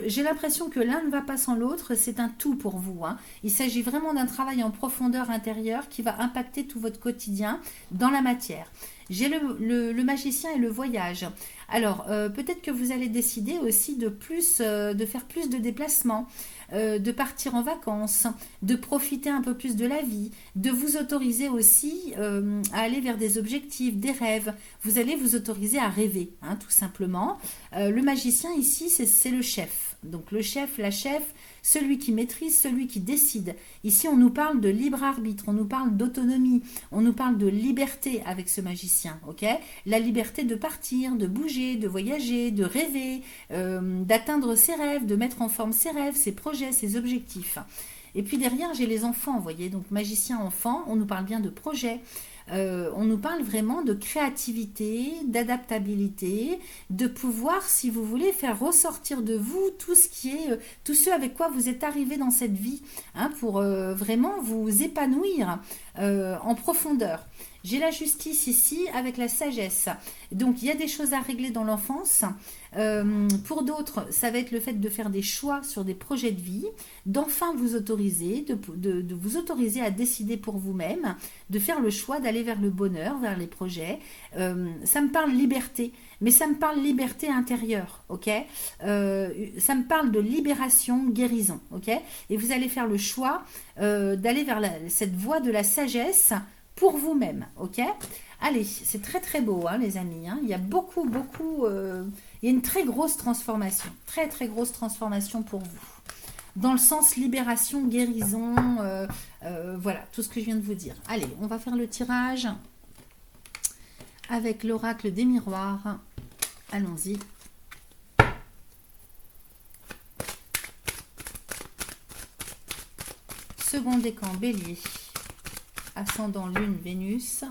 J'ai l'impression que l'un ne va pas sans l'autre, c'est un tout pour vous, hein. Il s'agit vraiment d'un travail en profondeur intérieure qui va impacter tout votre quotidien dans la matière. J'ai le magicien et le voyage. Alors, peut-être que vous allez décider aussi de faire plus de déplacements, de partir en vacances, de profiter un peu plus de la vie, de vous autoriser aussi à aller vers des objectifs, des rêves. Vous allez vous autoriser à rêver, hein, tout simplement. Le magicien ici, c'est le chef. Donc le chef, la chef, celui qui maîtrise, celui qui décide. Ici, on nous parle de libre arbitre, on nous parle d'autonomie, on nous parle de liberté avec ce magicien, ok ? La liberté de partir, de bouger, de voyager, de rêver, d'atteindre ses rêves, de mettre en forme ses rêves, ses projets, ses objectifs. Et puis derrière, j'ai les enfants, vous voyez, donc magicien enfant, on nous parle bien de projets, On nous parle vraiment de créativité, d'adaptabilité, de pouvoir, si vous voulez, faire ressortir de vous tout ce qui est, tout ce avec quoi vous êtes arrivé dans cette vie, hein, pour vraiment vous épanouir en profondeur. J'ai la justice ici avec la sagesse. Donc il y a des choses à régler dans l'enfance. Pour d'autres, ça va être le fait de faire des choix sur des projets de vie, d'enfin vous autoriser, de vous autoriser à décider pour vous-même, de faire le choix d'aller vers le bonheur, vers les projets. Ça me parle liberté, mais ça me parle liberté intérieure, ok. Ça me parle de libération, guérison, ok. Et vous allez faire le choix d'aller vers cette voie de la sagesse pour vous-même, ok. Allez, c'est très très beau, hein, les amis, hein. Il y a beaucoup, il y a une très grosse transformation, très très grosse transformation pour vous. Dans le sens libération, guérison, voilà, tout ce que je viens de vous dire. Allez, on va faire le tirage avec l'oracle des miroirs. Allons-y. Second décan, bélier. Ascendant lune, Vénus.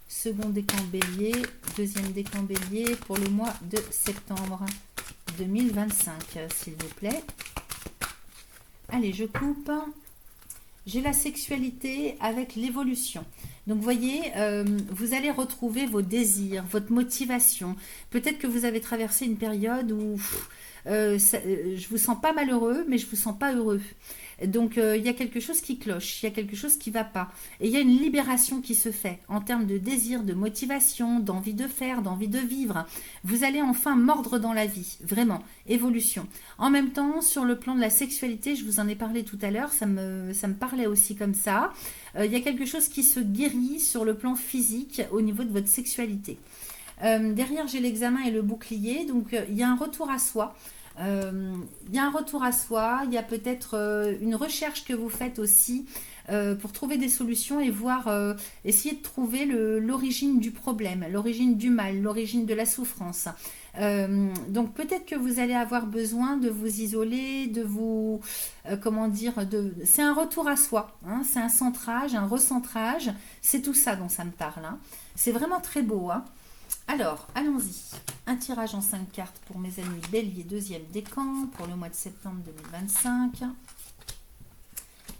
Second décan, bélier. Deuxième décan, bélier pour le mois de septembre 2025, s'il vous plaît. Allez, je coupe. J'ai la sexualité avec l'évolution. Donc, vous voyez, vous allez retrouver vos désirs, votre motivation. Peut-être que vous avez traversé une période où je vous sens pas malheureux, mais je vous sens pas heureux. Donc, il y a quelque chose qui cloche, il y a quelque chose qui ne va pas. Et il y a une libération qui se fait en termes de désir, de motivation, d'envie de faire, d'envie de vivre. Vous allez enfin mordre dans la vie, vraiment, évolution. En même temps, sur le plan de la sexualité, je vous en ai parlé tout à l'heure, ça me parlait aussi comme ça. Il y a quelque chose qui se guérit sur le plan physique au niveau de votre sexualité. Derrière, j'ai l'examen et le bouclier, donc il y a un retour à soi. Il y a un retour à soi, il y a peut-être une recherche que vous faites aussi pour trouver des solutions et voir, essayer de trouver l'origine du problème, l'origine du mal, l'origine de la souffrance. Donc peut-être que vous allez avoir besoin de vous isoler, de vous, comment dire, c'est un retour à soi, hein, c'est un centrage, un recentrage, c'est tout ça dont ça me parle, hein. C'est vraiment très beau, hein. Alors, allons-y. Un tirage en 5 cartes pour mes amis bélier, deuxième décan, pour le mois de septembre 2025.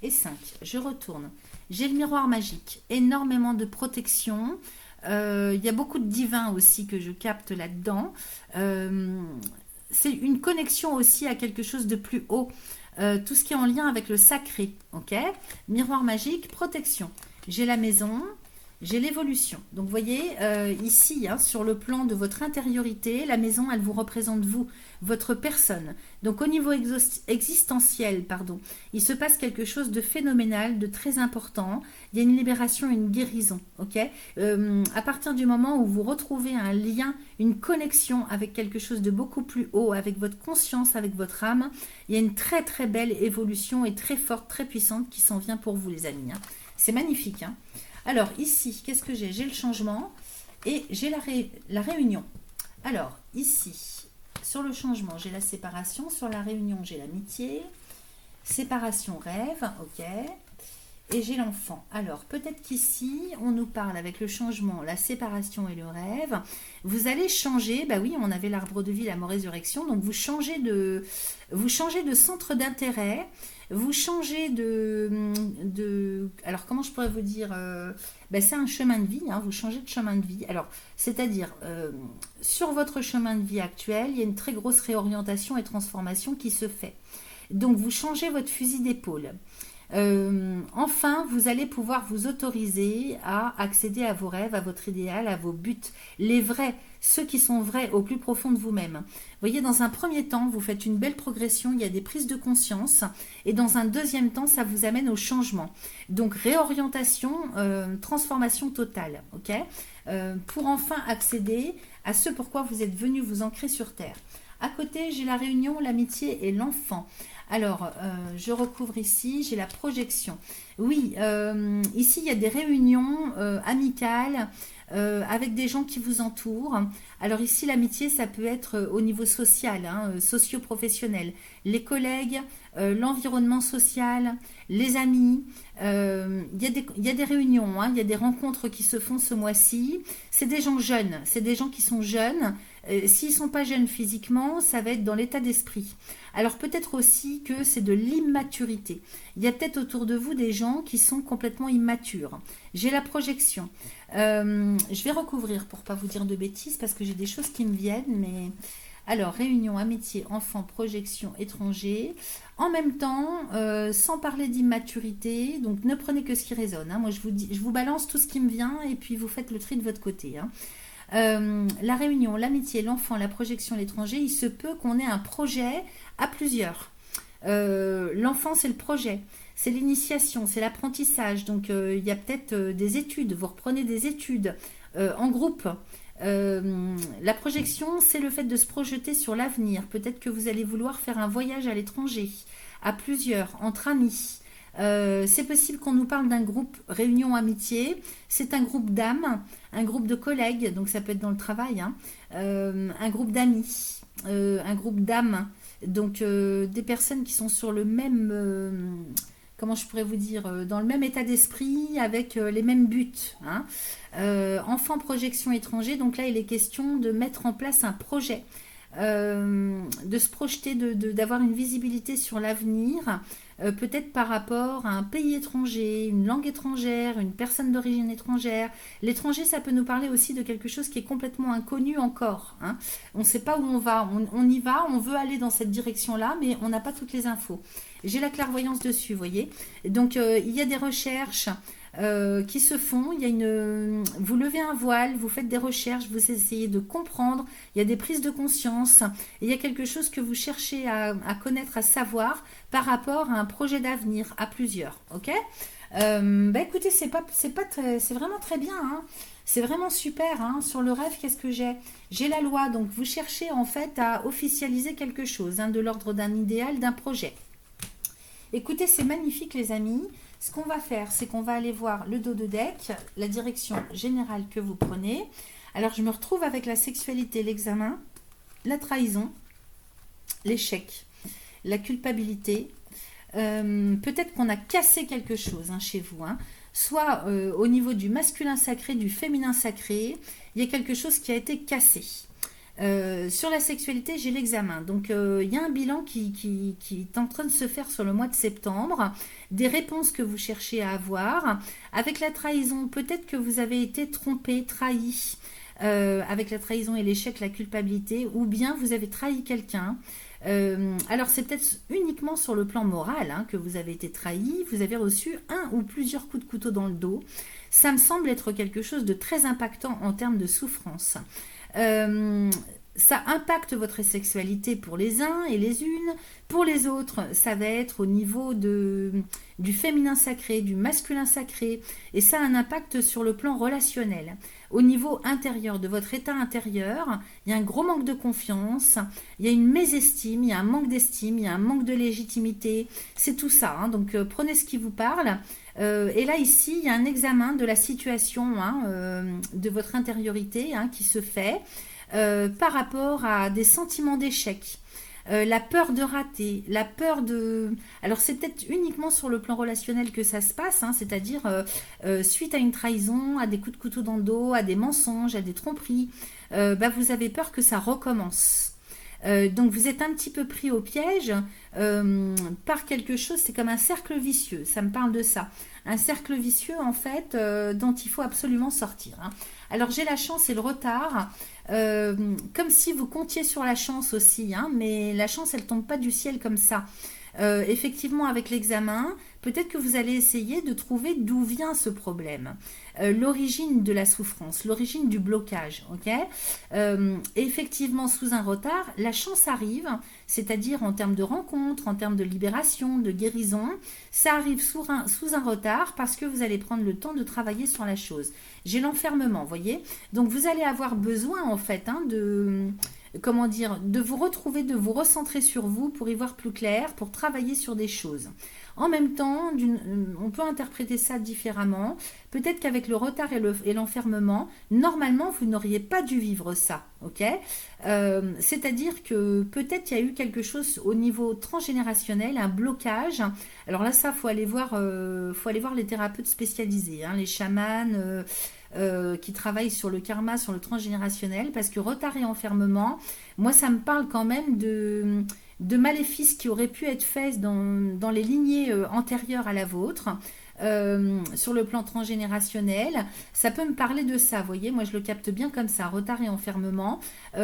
Et 5. Je retourne. J'ai le miroir magique. Énormément de protection. Il y a beaucoup de divin aussi que je capte là-dedans. C'est une connexion aussi à quelque chose de plus haut. Tout ce qui est en lien avec le sacré. Ok. Miroir magique, protection. J'ai la maison. J'ai l'évolution. Donc, vous voyez, ici, hein, sur le plan de votre intériorité, la maison, elle vous représente vous, votre personne. Donc, au niveau existentiel, pardon, il se passe quelque chose de phénoménal, de très important. Il y a une libération, une guérison, ok. À partir du moment où vous retrouvez un lien, une connexion avec quelque chose de beaucoup plus haut, avec votre conscience, avec votre âme, il y a une très, très belle évolution et très forte, très puissante qui s'en vient pour vous, les amis, hein. C'est magnifique, hein. Alors, ici, qu'est-ce que j'ai? J'ai le changement et j'ai la réunion. Alors, ici, sur le changement, j'ai la séparation. Sur la réunion, j'ai l'amitié. Séparation, rêve, ok. Et j'ai l'enfant. Alors, peut-être qu'ici, on nous parle avec le changement, la séparation et le rêve. Vous allez changer, bah oui, on avait l'arbre de vie, la mort résurrection, donc vous changez de centre d'intérêt, vous changez alors comment je pourrais vous dire, c'est un chemin de vie, hein, vous changez de chemin de vie. Alors, c'est-à-dire, sur votre chemin de vie actuel, il y a une très grosse réorientation et transformation qui se fait. Donc, vous changez votre fusil d'épaule. Enfin, vous allez pouvoir vous autoriser à accéder à vos rêves, à votre idéal, à vos buts, les vrais, ceux qui sont vrais au plus profond de vous-même. Vous voyez, dans un premier temps, vous faites une belle progression, il y a des prises de conscience, et dans un deuxième temps, ça vous amène au changement. Donc, réorientation, transformation totale, ok, pour enfin accéder à ce pourquoi vous êtes venu vous ancrer sur Terre. À côté, j'ai la réunion, l'amitié et l'enfant. Alors, je recouvre ici, j'ai la projection. Oui, ici, il y a des réunions amicales avec des gens qui vous entourent. Alors ici, l'amitié, ça peut être au niveau social, hein, socio-professionnel. Les collègues, l'environnement social, les amis. Il il y a des réunions, hein, il y a des rencontres qui se font ce mois-ci. C'est des gens jeunes, c'est des gens qui sont jeunes. S'ils ne sont pas jeunes physiquement, ça va être dans l'état d'esprit. Alors peut-être aussi que c'est de l'immaturité. Il y a peut-être autour de vous des gens qui sont complètement immatures. J'ai la projection. Je vais recouvrir pour pas vous dire de bêtises parce que j'ai des choses qui me viennent, mais... Alors, réunion, amitié, enfant, projection, étranger. En même temps, sans parler d'immaturité, donc ne prenez que ce qui résonne, hein. Moi, je vous balance tout ce qui me vient et puis vous faites le tri de votre côté, hein. La réunion, l'amitié, l'enfant, la projection, l'étranger, il se peut qu'on ait un projet à plusieurs. L'enfant, c'est le projet, c'est l'initiation, c'est l'apprentissage. Donc, il y a peut-être des études. Vous reprenez des études en groupe. La projection, c'est le fait de se projeter sur l'avenir. Peut-être que vous allez vouloir faire un voyage à l'étranger, à plusieurs, entre amis. C'est possible qu'on nous parle d'un groupe réunion amitié. C'est un groupe d'âmes, un groupe de collègues, donc ça peut être dans le travail, hein. Un groupe d'amis, un groupe d'âmes, donc des personnes qui sont sur le même, comment je pourrais vous dire, dans le même état d'esprit, avec les mêmes buts, hein. Enfant, projection, étranger, donc là il est question de mettre en place un projet, de se projeter, d'avoir une visibilité sur l'avenir, peut-être par rapport à un pays étranger, une langue étrangère, une personne d'origine étrangère. L'étranger, ça peut nous parler aussi de quelque chose qui est complètement inconnu encore, hein. On ne sait pas où on va, on y va, on veut aller dans cette direction-là, mais on n'a pas toutes les infos. J'ai la clairvoyance dessus, vous voyez. Donc, il y a des recherches qui se font. Vous levez un voile, vous faites des recherches, vous essayez de comprendre. Il y a des prises de conscience. Et il y a quelque chose que vous cherchez à connaître, à savoir par rapport à un projet d'avenir à plusieurs. Ok. Écoutez, c'est vraiment très bien, hein. C'est vraiment super, hein. Sur le rêve, qu'est-ce que j'ai? J'ai la loi. Donc, vous cherchez en fait à officialiser quelque chose, hein, de l'ordre d'un idéal, d'un projet. Écoutez, c'est magnifique les amis. Ce qu'on va faire, c'est qu'on va aller voir le dos de deck, la direction générale que vous prenez. Alors, je me retrouve avec la sexualité, l'examen, la trahison, l'échec, la culpabilité. Peut-être qu'on a cassé quelque chose, hein, chez vous, hein. Soit au niveau du masculin sacré, du féminin sacré, il y a quelque chose qui a été cassé. Sur la sexualité, j'ai l'examen. Donc, il y a un bilan qui est en train de se faire sur le mois de septembre. Des réponses que vous cherchez à avoir. Avec la trahison, peut-être que vous avez été trompé, trahi. Avec la trahison et l'échec, la culpabilité. Ou bien vous avez trahi quelqu'un. Alors, c'est peut-être uniquement sur le plan moral, hein, que vous avez été trahi. Vous avez reçu un ou plusieurs coups de couteau dans le dos. Ça me semble être quelque chose de très impactant en termes de souffrance. Ça impacte votre sexualité pour les uns et les unes. Pour les autres, ça va être au niveau du féminin sacré, du masculin sacré. Et ça a un impact sur le plan relationnel. Au niveau intérieur, de votre état intérieur, il y a un gros manque de confiance, il y a une mésestime, il y a un manque d'estime, il y a un manque de légitimité. C'est tout ça, hein. Donc prenez ce qui vous parle. Et là, ici, il y a un examen de la situation, hein, de votre intériorité, hein, qui se fait par rapport à des sentiments d'échec. La peur de rater, la peur de... Alors c'est peut-être uniquement sur le plan relationnel que ça se passe, hein, c'est-à-dire suite à une trahison, à des coups de couteau dans le dos, à des mensonges, à des tromperies, vous avez peur que ça recommence. Donc vous êtes un petit peu pris au piège par quelque chose, c'est comme un cercle vicieux, ça me parle de ça. Un cercle vicieux en fait dont il faut absolument sortir, hein. Alors j'ai la chance et le retard, comme si vous comptiez sur la chance aussi, hein, mais la chance elle tombe pas du ciel comme ça. Effectivement avec l'examen, peut-être que vous allez essayer de trouver d'où vient ce problème, l'origine de la souffrance, l'origine du blocage, ok. Effectivement sous un retard, la chance arrive, c'est-à-dire en termes de rencontre, en termes de libération, de guérison, ça arrive sous un retard parce que vous allez prendre le temps de travailler sur la chose. J'ai l'enfermement, vous voyez. Donc vous allez avoir besoin en fait, hein, de vous retrouver, de vous recentrer sur vous pour y voir plus clair, pour travailler sur des choses. En même temps, on peut interpréter ça différemment. Peut-être qu'avec le retard et l'enfermement, normalement, vous n'auriez pas dû vivre ça, ok? C'est-à-dire que peut-être il y a eu quelque chose au niveau transgénérationnel, un blocage. Alors là, ça, faut aller voir les thérapeutes spécialisés, hein, les chamans. Qui travaillent sur le karma, sur le transgénérationnel, parce que retard et enfermement, moi ça me parle quand même de maléfices qui auraient pu être faits dans les lignées antérieures à la vôtre. Sur le plan transgénérationnel, ça peut me parler de ça, vous voyez, moi je le capte bien comme ça, retard et enfermement,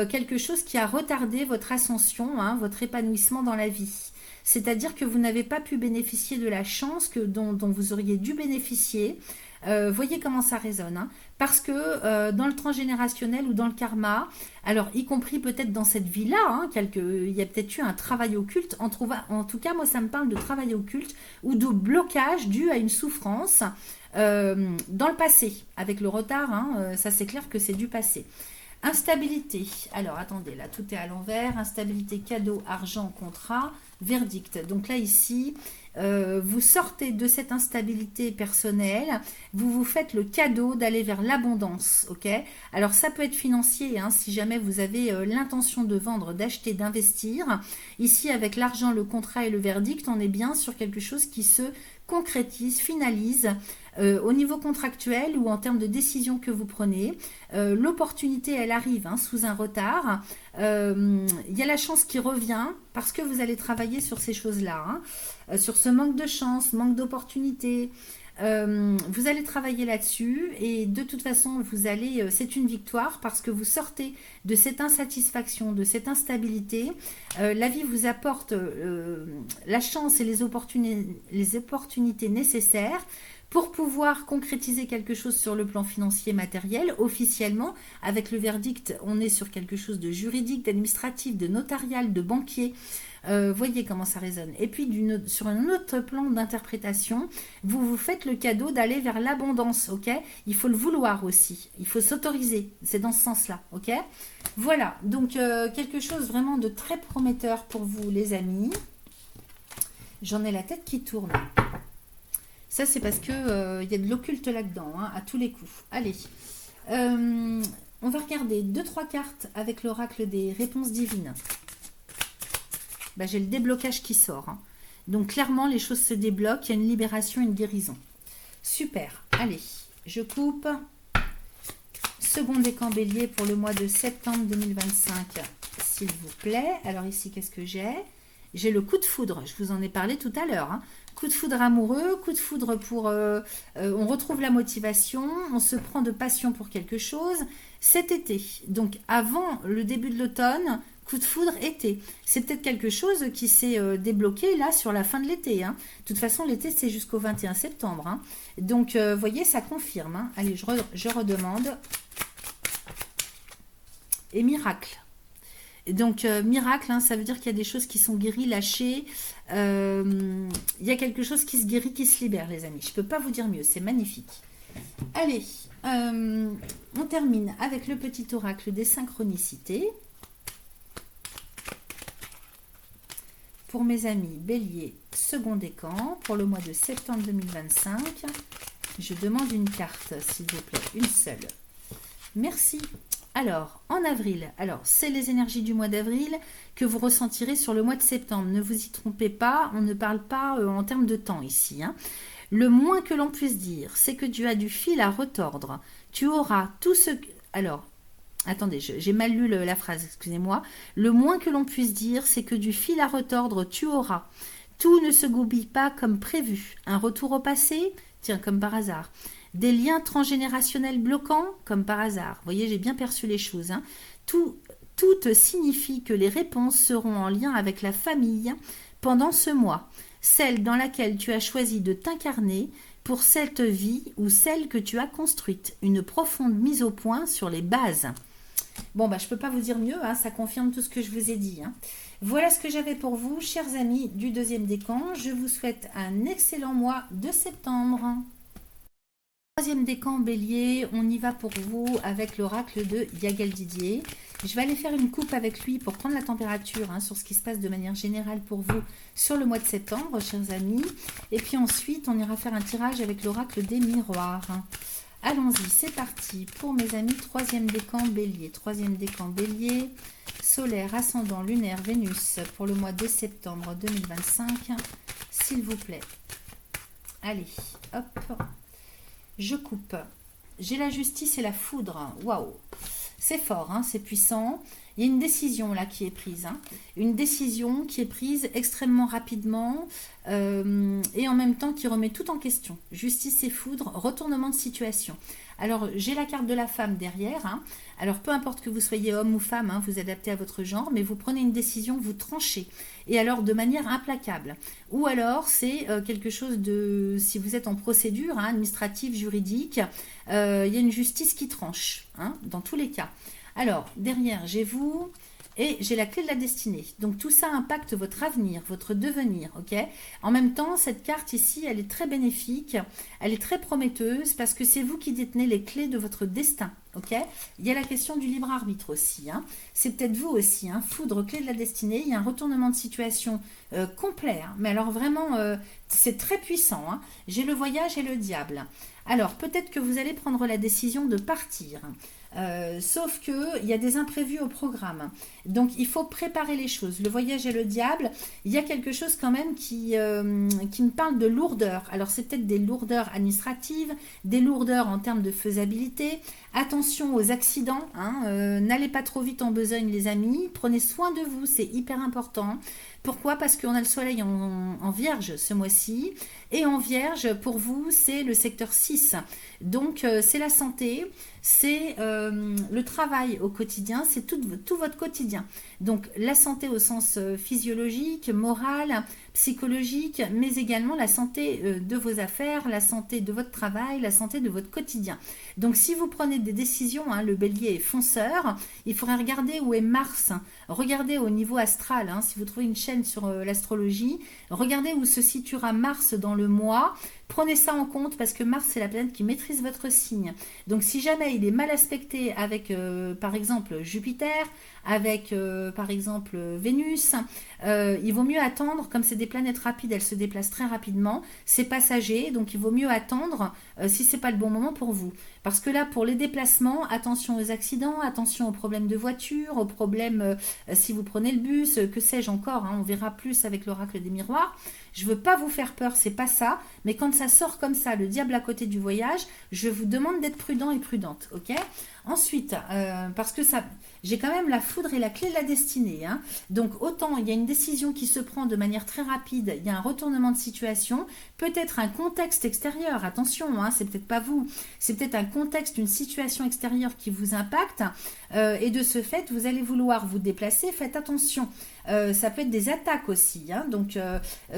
quelque chose qui a retardé votre ascension, hein, votre épanouissement dans la vie. C'est-à-dire que vous n'avez pas pu bénéficier de la chance dont vous auriez dû bénéficier. Voyez comment ça résonne, hein. Parce que dans le transgénérationnel ou dans le karma, alors y compris peut-être dans cette vie-là, hein, il y a peut-être eu un travail occulte. En tout cas, moi ça me parle de travail occulte ou de blocage dû à une souffrance dans le passé. Avec le retard, hein, ça c'est clair que c'est du passé. Instabilité. Alors, attendez, là, tout est à l'envers. Instabilité, cadeau, argent, contrat, verdict. Donc là, ici, vous sortez de cette instabilité personnelle. Vous vous faites le cadeau d'aller vers l'abondance, ok? Alors, ça peut être financier, hein, si jamais vous avez l'intention de vendre, d'acheter, d'investir. Ici, avec l'argent, le contrat et le verdict, on est bien sur quelque chose qui se concrétise, finalise. Au niveau contractuel ou en termes de décision que vous prenez, l'opportunité elle arrive, hein, sous un retard. Il y a la chance qui revient parce que vous allez travailler sur ces choses-là, hein, sur ce manque de chance, manque d'opportunité. Vous allez travailler là-dessus et de toute façon c'est une victoire parce que vous sortez de cette insatisfaction, de cette instabilité. La vie vous apporte la chance et les opportunités nécessaires pour pouvoir concrétiser quelque chose sur le plan financier matériel, officiellement. Avec le verdict, on est sur quelque chose de juridique, d'administratif, de notarial, de banquier. Voyez comment ça résonne. Et puis sur un autre plan d'interprétation, vous vous faites le cadeau d'aller vers l'abondance, ok? Il faut le vouloir aussi, il faut s'autoriser, c'est dans ce sens-là, ok? Voilà, donc quelque chose vraiment de très prometteur pour vous les amis. J'en ai la tête qui tourne. Ça, c'est parce qu'il y a de l'occulte là-dedans, hein, à tous les coups. Allez, on va regarder 2-3 cartes avec l'oracle des réponses divines. Bah, j'ai le déblocage qui sort, hein. Donc, clairement, les choses se débloquent. Il y a une libération, une guérison. Super. Allez, je coupe. Second décan bélier pour le mois de septembre 2025, s'il vous plaît. Alors ici, qu'est-ce que j'ai? J'ai le coup de foudre. Je vous en ai parlé tout à l'heure, hein. Coup de foudre amoureux, coup de foudre pour... on retrouve la motivation, on se prend de passion pour quelque chose cet été. Donc, avant le début de l'automne, coup de foudre été. C'est peut-être quelque chose qui s'est débloqué là sur la fin de l'été, hein. De toute façon, l'été, c'est jusqu'au 21 septembre, hein. Donc, vous voyez, ça confirme, hein. Allez, je redemande. Et miracle. Donc, miracle, hein, ça veut dire qu'il y a des choses qui sont guéries, lâchées. Il y a quelque chose qui se guérit, qui se libère, les amis. Je ne peux pas vous dire mieux, c'est magnifique. Allez, on termine avec le petit oracle des synchronicités. Pour mes amis bélier, second décan, pour le mois de septembre 2025, je demande une carte, s'il vous plaît, une seule. Merci. Alors, en avril, c'est les énergies du mois d'avril que vous ressentirez sur le mois de septembre. Ne vous y trompez pas, on ne parle pas en termes de temps ici, hein. Le moins que l'on puisse dire, c'est que tu as du fil à retordre. Tu auras tout ce... Alors, attendez, j'ai mal lu la phrase, excusez-moi. Le moins que l'on puisse dire, c'est que du fil à retordre, tu auras. Tout ne se goupille pas comme prévu. Un retour au passé, tiens, comme par hasard. Des liens transgénérationnels bloquants, comme par hasard. Vous voyez, j'ai bien perçu les choses, hein. Tout signifie que les réponses seront en lien avec la famille pendant ce mois. Celle dans laquelle tu as choisi de t'incarner pour cette vie ou celle que tu as construite. Une profonde mise au point sur les bases. Bon, bah, je ne peux pas vous dire mieux, hein, ça confirme tout ce que je vous ai dit, hein. Voilà ce que j'avais pour vous, chers amis du deuxième décan. Je vous souhaite un excellent mois de septembre. Troisième décan bélier, on y va pour vous avec l'oracle de Yagal Didier. Je vais aller faire une coupe avec lui pour prendre la température hein, sur ce qui se passe de manière générale pour vous sur le mois de septembre, chers amis. Et puis ensuite, on ira faire un tirage avec l'oracle des miroirs. Allons-y, c'est parti pour mes amis. Troisième décan bélier. Troisième décan bélier. Solaire, ascendant, lunaire, Vénus pour le mois de septembre 2025. S'il vous plaît. Allez, hop. Je coupe. J'ai la justice et la foudre. Waouh. C'est fort, hein, c'est puissant. Il y a une décision là qui est prise. Hein. Une décision qui est prise extrêmement rapidement et en même temps qui remet tout en question. Justice et foudre, retournement de situation. Alors, j'ai la carte de la femme derrière. Hein. Alors, peu importe que vous soyez homme ou femme, hein, vous adaptez à votre genre, mais vous prenez une décision, vous tranchez. Et alors, de manière implacable. Ou alors, c'est quelque chose de... Si vous êtes en procédure hein, administrative, juridique, il y a une justice qui tranche, hein, dans tous les cas. Alors, derrière, j'ai vous et j'ai la clé de la destinée. Donc, tout ça impacte votre avenir, votre devenir, ok? En même temps, cette carte ici, elle est très bénéfique, elle est très prometteuse parce que c'est vous qui détenez les clés de votre destin, ok? Il y a la question du libre arbitre aussi, hein? C'est peut-être vous aussi, hein? Foudre, clé de la destinée, il y a un retournement de situation complet, hein? Mais alors vraiment, c'est très puissant, hein? J'ai le voyage et le diable. Alors, peut-être que vous allez prendre la décision de partir. Sauf qu'il y a des imprévus au programme. Donc, il faut préparer les choses. Le voyage et le diable, il y a quelque chose quand même qui me parle de lourdeur. Alors, c'est peut-être des lourdeurs administratives, des lourdeurs en termes de faisabilité. Attention aux accidents. Hein, n'allez pas trop vite en besogne, les amis. Prenez soin de vous, c'est hyper important. Pourquoi? Parce qu'on a le soleil en vierge ce mois-ci. Et en vierge, pour vous, c'est le secteur 6. Donc, c'est la santé, c'est le travail au quotidien, c'est tout votre quotidien. Donc, la santé au sens physiologique, moral, psychologique, mais également la santé de vos affaires, la santé de votre travail, la santé de votre quotidien. Donc, si vous prenez des décisions, hein, le bélier est fonceur, il faudrait regarder où est Mars. Regardez au niveau astral, hein, si vous trouvez une chaîne sur l'astrologie, regardez où se situera Mars dans le mois. Prenez ça en compte parce que Mars, c'est la planète qui maîtrise votre signe. Donc, si jamais il est mal aspecté avec, par exemple, Jupiter, avec, par exemple, Vénus, il vaut mieux attendre, comme c'est des planètes rapides, elles se déplacent très rapidement, c'est passager, donc il vaut mieux attendre si c'est pas le bon moment pour vous. Parce que là, pour les déplacements, attention aux accidents, attention aux problèmes de voiture, aux problèmes si vous prenez le bus, que sais-je encore, hein, on verra plus avec l'oracle des miroirs. Je veux pas vous faire peur, c'est pas ça, mais quand ça sort comme ça, le diable à côté du voyage, je vous demande d'être prudent et prudente, ok? Ensuite, parce que ça, j'ai quand même la foudre et la clé de la destinée, hein. Donc autant il y a une décision qui se prend de manière très rapide, il y a un retournement de situation, peut-être un contexte extérieur, attention, hein, c'est peut-être pas vous, c'est peut-être un contexte, une situation extérieure qui vous impacte, et de ce fait, vous allez vouloir vous déplacer, faites attention. Ça peut être des attaques aussi, hein. Donc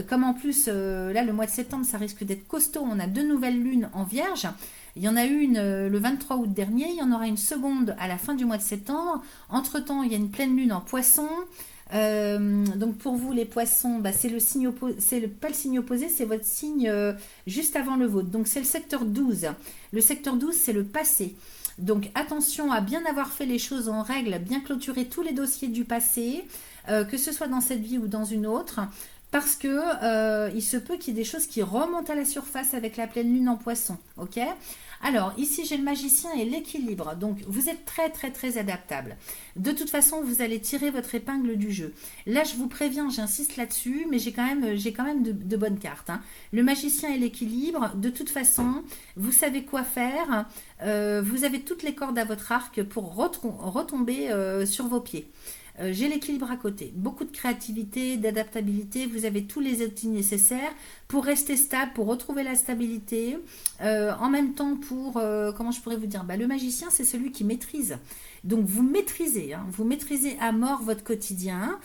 comme en plus là le mois de septembre ça risque d'être costaud, on a 2 nouvelles lunes en vierge, il y en a eu une le 23 août dernier, il y en aura une seconde à la fin du mois de septembre, entre temps il y a une pleine lune en poisson. Donc pour vous les poissons, bah, c'est le signe opposé, pas le signe opposé, c'est votre signe juste avant le vôtre, donc c'est le secteur 12. Le secteur 12 c'est le passé. Donc attention à bien avoir fait les choses en règle, bien clôturer tous les dossiers du passé, que ce soit dans cette vie ou dans une autre, parce que il se peut qu'il y ait des choses qui remontent à la surface avec la pleine lune en poisson, ok? Alors ici j'ai le magicien et l'équilibre, donc vous êtes très très très adaptable. De toute façon vous allez tirer votre épingle du jeu. Là je vous préviens, j'insiste là-dessus, mais j'ai quand même de bonnes cartes, hein. Le magicien et l'équilibre, de toute façon vous savez quoi faire, vous avez toutes les cordes à votre arc pour retomber sur vos pieds. J'ai l'équilibre à côté, beaucoup de créativité, d'adaptabilité, vous avez tous les outils nécessaires pour rester stable, pour retrouver la stabilité, en même temps pour, comment je pourrais vous dire, bah, le magicien c'est celui qui maîtrise, donc vous maîtrisez, hein, vous maîtrisez à mort votre quotidien,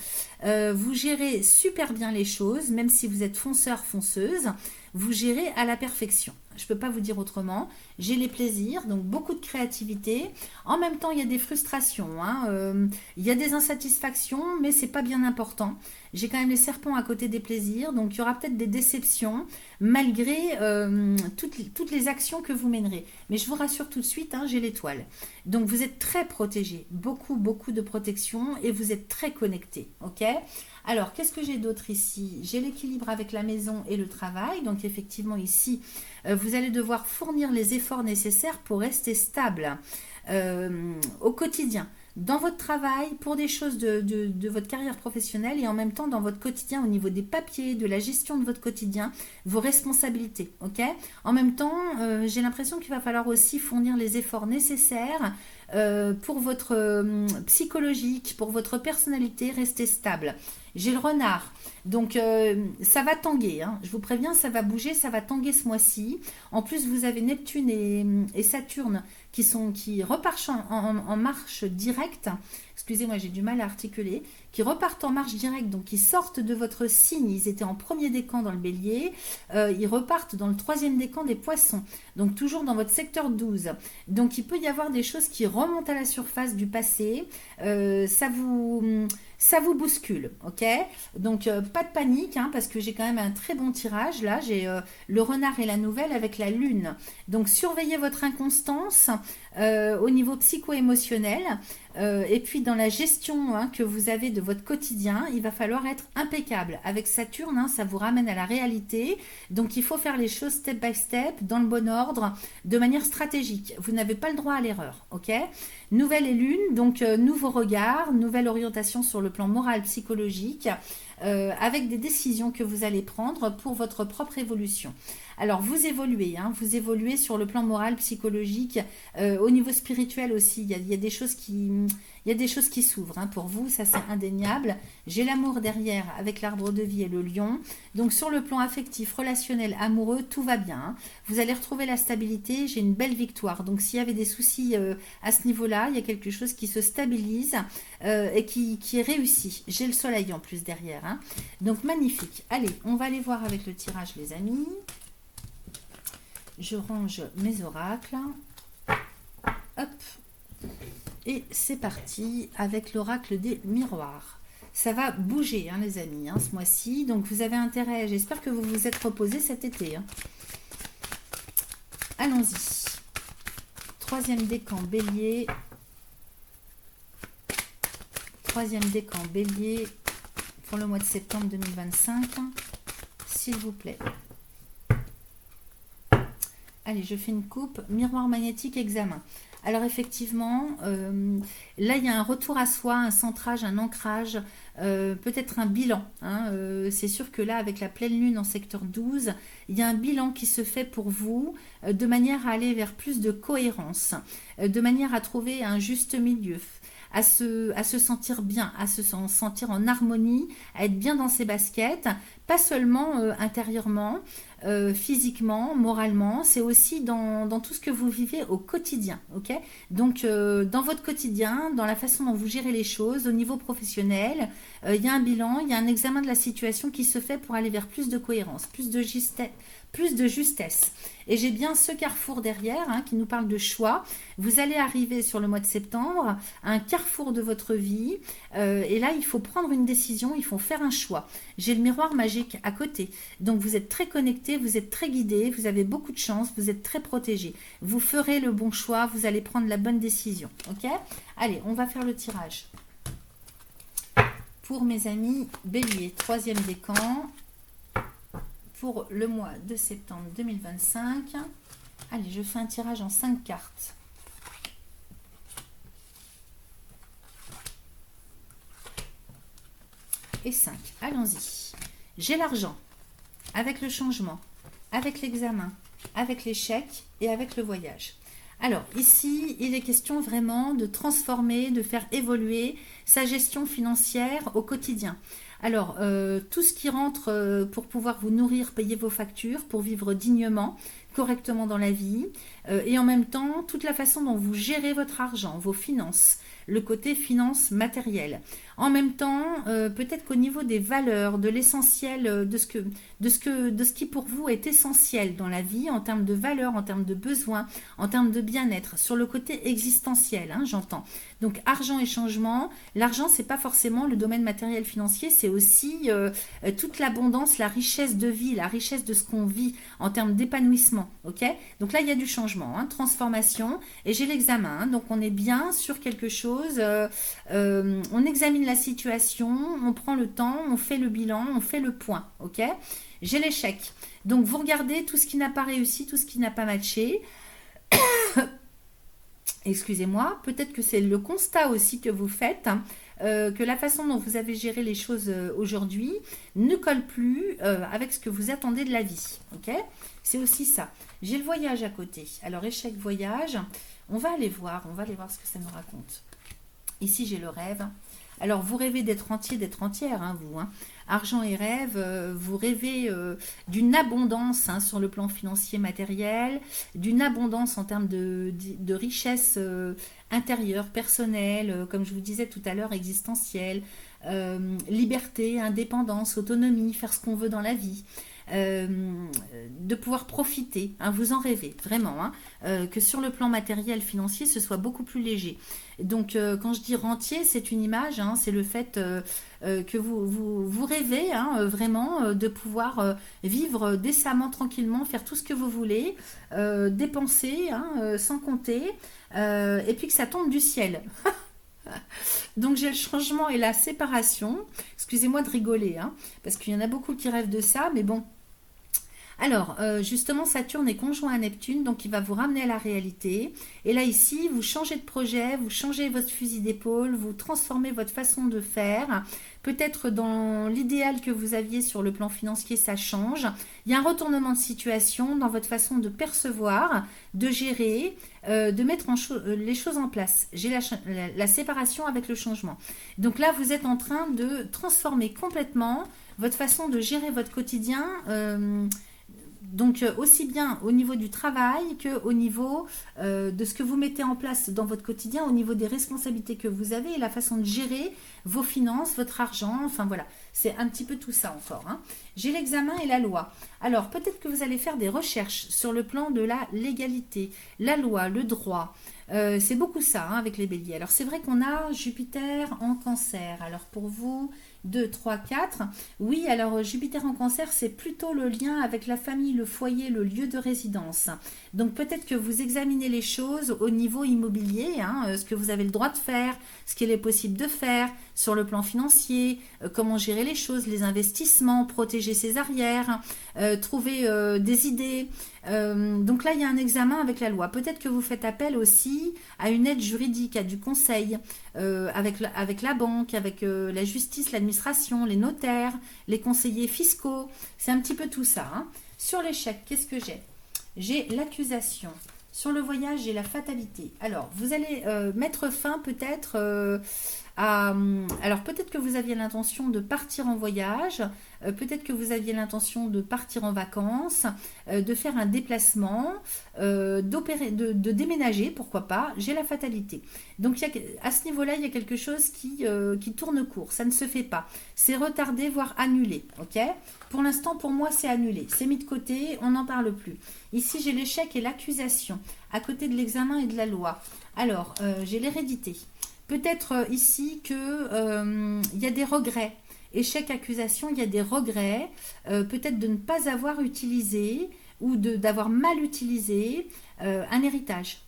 vous gérez super bien les choses, même si vous êtes fonceur, fonceuse, vous gérez à la perfection. Je ne peux pas vous dire autrement. J'ai les plaisirs, donc beaucoup de créativité. En même temps, il y a des frustrations, hein. Il y a des insatisfactions, mais c'est pas bien important. j'ai quand même les serpents à côté des plaisirs, donc il y aura peut-être des déceptions malgré toutes les actions que vous mènerez. Mais je vous rassure tout de suite, hein, j'ai l'étoile. Donc vous êtes très protégé, beaucoup, beaucoup de protection et vous êtes très connecté, ok? Alors, qu'est-ce que j'ai d'autre ici? J'ai l'équilibre avec la maison et le travail. Donc, effectivement, ici, vous allez devoir fournir les efforts nécessaires pour rester stable au quotidien, dans votre travail, pour des choses de votre carrière professionnelle et en même temps dans votre quotidien au niveau des papiers, de la gestion de votre quotidien, vos responsabilités, ok? En même temps, j'ai l'impression qu'il va falloir aussi fournir les efforts nécessaires pour votre psychologique, pour votre personnalité, rester stable. J'ai le renard, donc ça va tanguer, hein. Je vous préviens, ça va bouger, ça va tanguer ce mois-ci. En plus, vous avez Neptune et Saturne qui repartent en marche directe. Excusez-moi, j'ai du mal à articuler. Qui repartent en marche directe, donc qui sortent de votre signe. Ils étaient en premier décan dans le bélier. Ils repartent dans le troisième décan des poissons. Donc toujours dans votre secteur 12. Donc il peut y avoir des choses qui remontent à la surface du passé. Ça vous bouscule, ok? Donc pas de panique, hein, parce que j'ai quand même un très bon tirage. Là, j'ai le renard et la nouvelle avec la lune. Donc surveillez votre inconstance au niveau psycho-émotionnel. Et puis dans la gestion, hein, que vous avez de votre quotidien, il va falloir être impeccable. Avec Saturne, hein, ça vous ramène à la réalité. Donc il faut faire les choses step by step, dans le bon ordre, de manière stratégique. Vous n'avez pas le droit à l'erreur, ok? Nouvelle et lune, donc nouveau regard, nouvelle orientation sur le plan moral, psychologique, avec des décisions que vous allez prendre pour votre propre évolution. Alors vous évoluez, hein, vous évoluez sur le plan moral, psychologique, au niveau spirituel aussi. Il y a des choses qui s'ouvrent, hein, pour vous, ça c'est indéniable. J'ai l'amour derrière avec l'arbre de vie et le lion. Donc sur le plan affectif, relationnel, amoureux, tout va bien, hein. Vous allez retrouver la stabilité, j'ai une belle victoire. Donc s'il y avait des soucis à ce niveau-là, il y a quelque chose qui se stabilise et qui est réussi. J'ai le soleil en plus derrière, hein. Donc magnifique. Allez, on va aller voir avec le tirage, les amis. Je range mes oracles. Hop. Et c'est parti avec l'oracle des miroirs. Ça va bouger, hein, les amis, hein, ce mois-ci. Donc vous avez intérêt, j'espère que vous vous êtes reposés cet été, hein. Allons-y. Troisième décan bélier. Troisième décan bélier pour le mois de septembre 2025. S'il vous plaît. Allez, je fais une coupe. Miroir magnétique, examen. Alors effectivement, là il y a un retour à soi, un centrage, un ancrage, peut-être un bilan, hein. C'est sûr que là avec la pleine lune en secteur 12, il y a un bilan qui se fait pour vous de manière à aller vers plus de cohérence, de manière à trouver un juste milieu. À se sentir bien, à se sentir en harmonie, à être bien dans ses baskets, pas seulement intérieurement, physiquement, moralement, c'est aussi dans tout ce que vous vivez au quotidien, ok? Donc dans votre quotidien, dans la façon dont vous gérez les choses, au niveau professionnel, il y a un bilan, il y a un examen de la situation qui se fait pour aller vers plus de cohérence, plus de justesse. Et j'ai bien ce carrefour derrière, hein, qui nous parle de choix. Vous allez arriver sur le mois de septembre à un carrefour de votre vie. Et là, il faut prendre une décision, il faut faire un choix. J'ai le miroir magique à côté. Donc, vous êtes très connecté, vous êtes très guidé, vous avez beaucoup de chance, vous êtes très protégé. Vous ferez le bon choix, vous allez prendre la bonne décision. Ok? Allez, on va faire le tirage. Pour mes amis bélier, troisième décan. Pour le mois de septembre 2025. Allez, je fais un tirage en 5 cartes. Et 5. Allons-y. J'ai l'argent, avec le changement, avec l'examen, avec l'échec et avec le voyage. Alors, ici, il est question vraiment de transformer, de faire évoluer sa gestion financière au quotidien. Alors, tout ce qui rentre pour pouvoir vous nourrir, payer vos factures, pour vivre dignement, correctement dans la vie, et en même temps, toute la façon dont vous gérez votre argent, vos finances, le côté finance matérielle. En même temps, peut-être qu'au niveau des valeurs, de l'essentiel, de ce qui pour vous est essentiel dans la vie, en termes de valeurs, en termes de besoins, en termes de bien-être, sur le côté existentiel, hein, j'entends. Donc argent et changement. L'argent, c'est pas forcément le domaine matériel financier, c'est aussi toute l'abondance, la richesse de vie, la richesse de ce qu'on vit en termes d'épanouissement. Ok. Donc là, il y a du changement, hein, transformation. Et j'ai l'examen. Hein, donc on est bien sur quelque chose. On examine la situation, on prend le temps, on fait le bilan, on fait le point. Ok. J'ai l'échec. Donc vous regardez tout ce qui n'a pas réussi, tout ce qui n'a pas matché. Excusez-moi, peut-être que c'est le constat aussi que vous faites, hein, que la façon dont vous avez géré les choses aujourd'hui ne colle plus avec ce que vous attendez de la vie. Ok. C'est aussi ça. J'ai le voyage à côté. Alors, échec voyage, on va aller voir ce que ça nous raconte. Ici, j'ai le rêve. Alors, vous rêvez d'être entier, d'être entière, hein, vous. Hein. Argent et rêve, vous rêvez d'une abondance hein, sur le plan financier matériel, d'une abondance en termes de richesse intérieure, personnelle, comme je vous disais tout à l'heure, existentielle, liberté, indépendance, autonomie, faire ce qu'on veut dans la vie. De pouvoir profiter, hein, vous en rêvez vraiment, hein, que sur le plan matériel financier ce soit beaucoup plus léger. Donc quand je dis rentier, c'est une image, hein, c'est le fait que vous rêvez hein, vraiment de pouvoir vivre décemment, tranquillement, faire tout ce que vous voulez, dépenser hein, sans compter, et puis que ça tombe du ciel. Donc j'ai le changement et la séparation. Excusez-moi de rigoler, hein, parce qu'il y en a beaucoup qui rêvent de ça, mais bon. Alors, justement, Saturne est conjoint à Neptune, donc il va vous ramener à la réalité. Et là, ici, vous changez de projet, vous changez votre fusil d'épaule, vous transformez votre façon de faire. Peut-être dans l'idéal que vous aviez sur le plan financier, ça change. Il y a un retournement de situation dans votre façon de percevoir, de gérer, de mettre les choses en place. J'ai la séparation avec le changement. Donc là, vous êtes en train de transformer complètement votre façon de gérer votre quotidien. Donc aussi bien au niveau du travail qu'au niveau de ce que vous mettez en place dans votre quotidien, au niveau des responsabilités que vous avez et la façon de gérer vos finances, votre argent, enfin voilà, c'est un petit peu tout ça encore. Hein. J'ai l'examen et la loi. Alors peut-être que vous allez faire des recherches sur le plan de la légalité, la loi, le droit. C'est beaucoup ça hein, avec les béliers. Alors c'est vrai qu'on a Jupiter en cancer. Alors pour vous, 2, 3, 4. Oui, alors Jupiter en cancer, c'est plutôt le lien avec la famille, le foyer, le lieu de résidence. Donc peut-être que vous examinez les choses au niveau immobilier, hein, ce que vous avez le droit de faire, ce qu'il est possible de faire sur le plan financier, comment gérer les choses, les investissements, protéger ses arrières, trouver des idées. Donc là, il y a un examen avec la loi. Peut-être que vous faites appel aussi à une aide juridique, à du conseil avec la banque, avec la justice, l'administration, les notaires, les conseillers fiscaux. C'est un petit peu tout ça. Hein. Sur l'échec, qu'est-ce que j'ai? J'ai l'accusation. Sur le voyage, j'ai la fatalité. Alors, vous allez mettre fin peut-être alors peut-être que vous aviez l'intention de partir en voyage, peut-être que vous aviez l'intention de partir en vacances, de faire un déplacement, de déménager, pourquoi pas. J'ai la fatalité. Donc à ce niveau-là, il y a quelque chose qui tourne court. Ça ne se fait pas. C'est retardé, voire annulé. Ok ? Pour l'instant, pour moi, c'est annulé. C'est mis de côté, on n'en parle plus. Ici, j'ai l'échec et l'accusation, à côté de l'examen et de la loi. Alors, j'ai l'hérédité. Peut-être ici que y a des regrets. Échec, accusation, il y a des regrets. Peut-être de ne pas avoir utilisé ou d'avoir mal utilisé un héritage.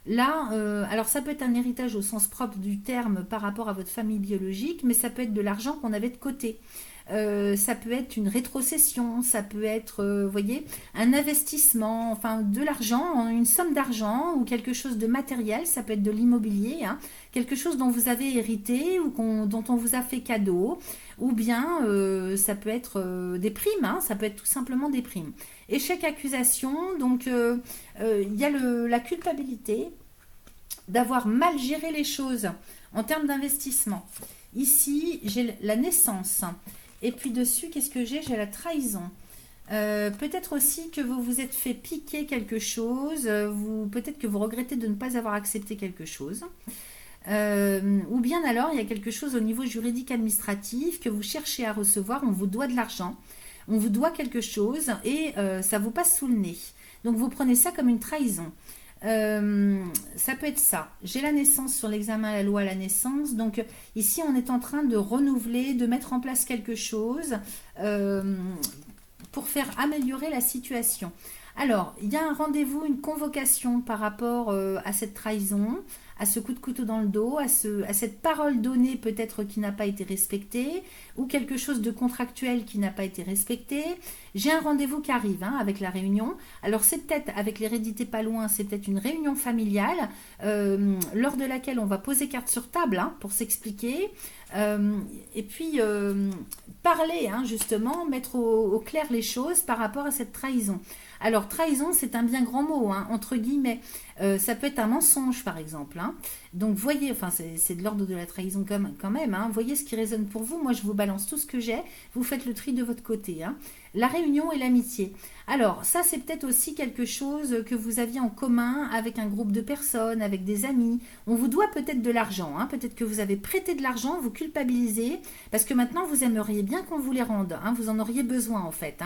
Là, alors ça peut être un héritage au sens propre du terme par rapport à votre famille biologique, mais ça peut être de l'argent qu'on avait de côté. Ça peut être une rétrocession, ça peut être, voyez, un investissement, enfin de l'argent, une somme d'argent ou quelque chose de matériel, ça peut être de l'immobilier, hein, quelque chose dont vous avez hérité ou dont on vous a fait cadeau, ou bien ça peut être des primes, hein, ça peut être tout simplement des primes. Échec, accusation, donc il y a la culpabilité d'avoir mal géré les choses en termes d'investissement. Ici, j'ai la naissance. Et puis dessus, qu'est-ce que j'ai? J'ai la trahison. Peut-être aussi que vous vous êtes fait piquer quelque chose, peut-être que vous regrettez de ne pas avoir accepté quelque chose. Ou bien alors il y a quelque chose au niveau juridique administratif que vous cherchez à recevoir, on vous doit de l'argent, on vous doit quelque chose et ça vous passe sous le nez. Donc vous prenez ça comme une trahison. Ça peut être ça. J'ai la naissance sur l'examen à la loi à la naissance. Donc ici on est en train de renouveler, de mettre en place quelque chose pour faire améliorer la situation. Alors, il y a un rendez-vous, une convocation par rapport à cette trahison, à ce coup de couteau dans le dos, à cette parole donnée peut-être qui n'a pas été respectée, ou quelque chose de contractuel qui n'a pas été respecté. J'ai un rendez-vous qui arrive avec la réunion. Alors c'est peut-être, avec l'hérédité pas loin, c'est peut-être une réunion familiale lors de laquelle on va poser carte sur table pour s'expliquer. Et puis parler justement, mettre au clair les choses par rapport à cette trahison. Alors, trahison, c'est un bien grand mot, entre guillemets. Ça peut être un mensonge, par exemple. Donc, voyez, enfin, c'est de l'ordre de la trahison quand même. Voyez ce qui résonne pour vous. Moi, je vous balance tout ce que j'ai. Vous faites le tri de votre côté. La réunion et l'amitié. Alors, ça, c'est peut-être aussi quelque chose que vous aviez en commun avec un groupe de personnes, avec des amis. On vous doit peut-être de l'argent. Peut-être que vous avez prêté de l'argent, vous culpabilisez, parce que maintenant, vous aimeriez bien qu'on vous les rende. Vous en auriez besoin, en fait.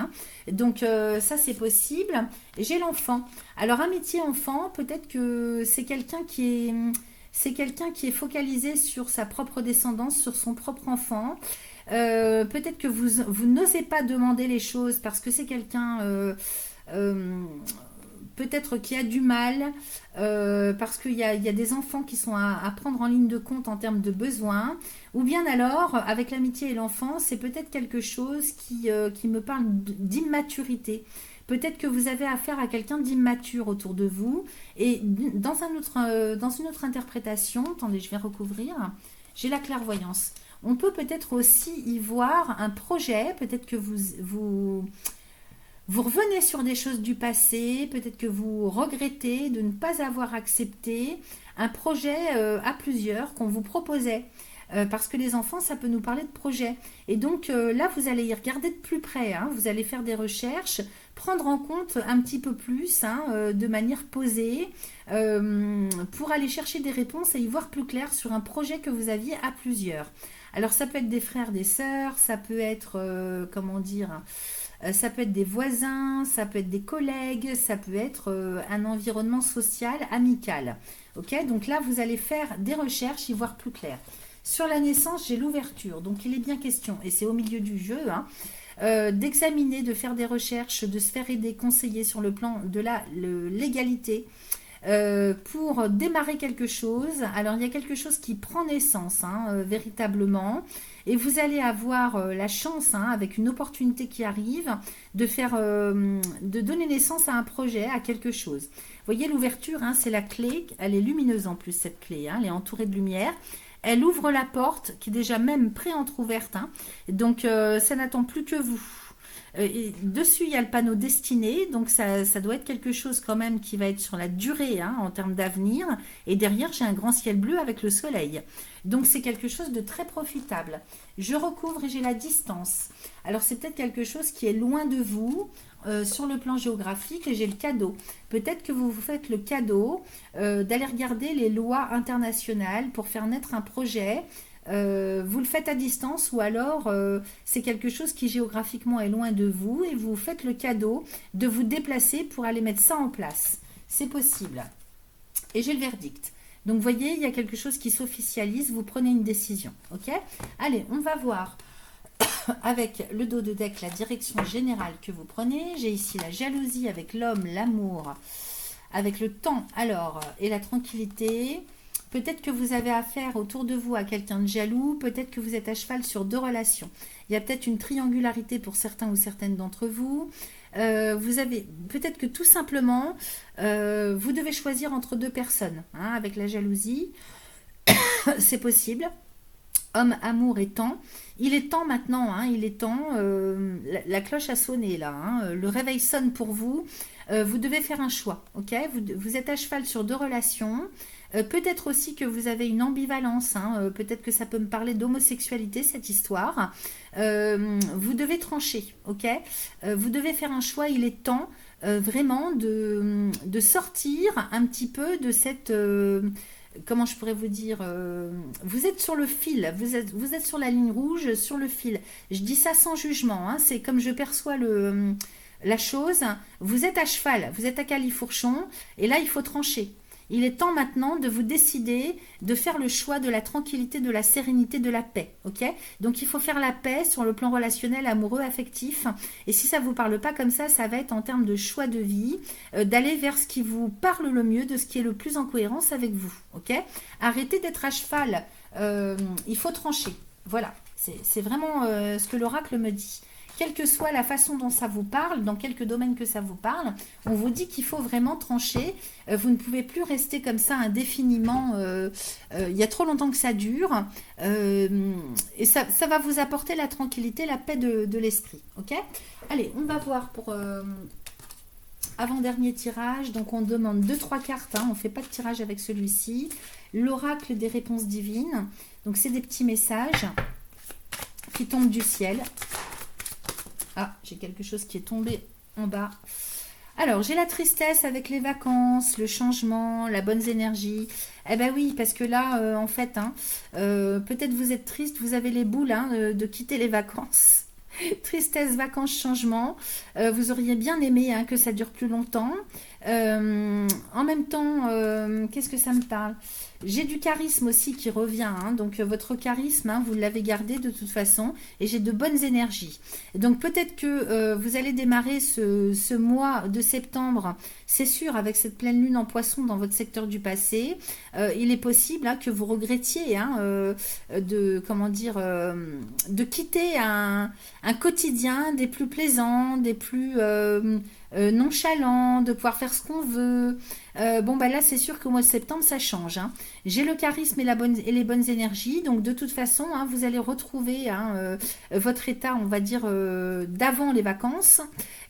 Donc, ça, c'est possible. J'ai l'enfant. Alors, amitié-enfant, peut-être que c'est quelqu'un qui est focalisé sur sa propre descendance, sur son propre enfant. Peut-être que vous n'osez pas demander les choses parce que c'est quelqu'un peut-être qui a du mal, parce qu'il y a des enfants qui sont à prendre en ligne de compte en termes de besoins, ou bien alors, avec l'amitié et l'enfant, c'est peut-être quelque chose qui me parle d'immaturité. Peut-être que vous avez affaire à quelqu'un d'immature autour de vous. Et dans une autre interprétation, attendez, je vais recouvrir, j'ai la clairvoyance. On peut peut-être aussi y voir un projet, peut-être que vous revenez sur des choses du passé, peut-être que vous regrettez de ne pas avoir accepté un projet à plusieurs qu'on vous proposait. Parce que les enfants, ça peut nous parler de projet. Et donc là, vous allez y regarder de plus près. Vous allez faire des recherches, prendre en compte un petit peu plus, de manière posée, pour aller chercher des réponses et y voir plus clair sur un projet que vous aviez à plusieurs. Alors ça peut être des frères, des sœurs, ça peut être, ça peut être des voisins, ça peut être des collègues, ça peut être un environnement social, amical. Ok, donc là, vous allez faire des recherches, y voir plus clair. Sur la naissance, j'ai l'ouverture, donc il est bien question, et c'est au milieu du jeu, d'examiner, de faire des recherches, de se faire aider, conseiller sur le plan de la légalité, pour démarrer quelque chose. Alors il y a quelque chose qui prend naissance véritablement, et vous allez avoir la chance, avec une opportunité qui arrive, de donner naissance à un projet, à quelque chose. Vous voyez, l'ouverture, c'est la clé, elle est lumineuse en plus, cette clé, elle est entourée de lumière. Elle ouvre la porte qui est déjà même pré-entrouverte. Donc, ça n'attend plus que vous. Et dessus, il y a le panneau destiné. Donc, ça doit être quelque chose quand même qui va être sur la durée en termes d'avenir. Et derrière, j'ai un grand ciel bleu avec le soleil. Donc, c'est quelque chose de très profitable. Je recouvre et j'ai la distance. Alors, c'est peut-être quelque chose qui est loin de vous. Sur le plan géographique, et j'ai le cadeau. Peut-être que vous vous faites le cadeau d'aller regarder les lois internationales pour faire naître un projet. Vous le faites à distance, ou alors c'est quelque chose qui géographiquement est loin de vous et vous faites le cadeau de vous déplacer pour aller mettre ça en place. C'est possible. Et j'ai le verdict. Donc, vous voyez, il y a quelque chose qui s'officialise, vous prenez une décision. Ok ? Allez, on va voir avec le dos de deck la direction générale que vous prenez. J'ai ici la jalousie avec l'homme, l'amour, avec le temps et la tranquillité. Peut-être que vous avez affaire autour de vous à quelqu'un de jaloux, peut-être que vous êtes à cheval sur deux relations. Il y a peut-être une triangularité pour certains ou certaines d'entre vous. Vous avez peut-être que tout simplement vous devez choisir entre deux personnes, avec la jalousie. C'est possible. Homme, amour et temps. Il est temps maintenant, il est temps. La cloche a sonné là. Le réveil sonne pour vous. vous devez faire un choix, ok? Vous êtes à cheval sur deux relations. Peut-être aussi que vous avez une ambivalence, hein, peut-être que ça peut me parler d'homosexualité, cette histoire. Vous devez trancher, ok? Vous devez faire un choix, il est temps vraiment de sortir un petit peu de cette... comment je pourrais vous dire, vous êtes sur le fil, vous êtes sur la ligne rouge, sur le fil. Je dis ça sans jugement, hein, c'est comme je perçois la chose. Vous êtes à cheval, vous êtes à califourchon, et là il faut trancher. Il est temps maintenant de vous décider de faire le choix de la tranquillité, de la sérénité, de la paix, ok? Donc il faut faire la paix sur le plan relationnel, amoureux, affectif. Et si ça ne vous parle pas comme ça va être en termes de choix de vie, d'aller vers ce qui vous parle le mieux, de ce qui est le plus en cohérence avec vous, ok? Arrêtez d'être à cheval, il faut trancher. Voilà, c'est vraiment ce que l'oracle me dit. Quelle que soit la façon dont ça vous parle, dans quelques domaines que ça vous parle, on vous dit qu'il faut vraiment trancher. Vous ne pouvez plus rester comme ça indéfiniment. Il y a trop longtemps que ça dure. Et ça va vous apporter la tranquillité, la paix de l'esprit. Ok ? Allez, on va voir pour avant-dernier tirage. Donc, on demande 2-3 cartes. Hein, on ne fait pas de tirage avec celui-ci. L'oracle des réponses divines. Donc, c'est des petits messages qui tombent du ciel. Ah, j'ai quelque chose qui est tombé en bas. Alors, j'ai la tristesse avec les vacances, le changement, la bonne énergie. Eh ben oui, parce que là, en fait, hein, peut-être vous êtes triste, vous avez les boules hein, de quitter les vacances. Tristesse, vacances, changement. Vous auriez bien aimé hein, que ça dure plus longtemps. En même temps, qu'est-ce que ça me parle? J'ai du charisme aussi qui revient, hein, donc votre charisme, hein, vous l'avez gardé de toute façon, et j'ai de bonnes énergies. Donc peut-être que vous allez démarrer ce mois de septembre, c'est sûr, avec cette pleine lune en poisson dans votre secteur du passé. Il est possible hein, que vous regrettiez hein, de quitter un quotidien des plus plaisants, des plus nonchalant, de pouvoir faire ce qu'on veut. Bon, bah là, c'est sûr qu'au mois de septembre, ça change. Hein. J'ai le charisme et les bonnes énergies. Donc, de toute façon, hein, vous allez retrouver hein, votre état, on va dire, d'avant les vacances.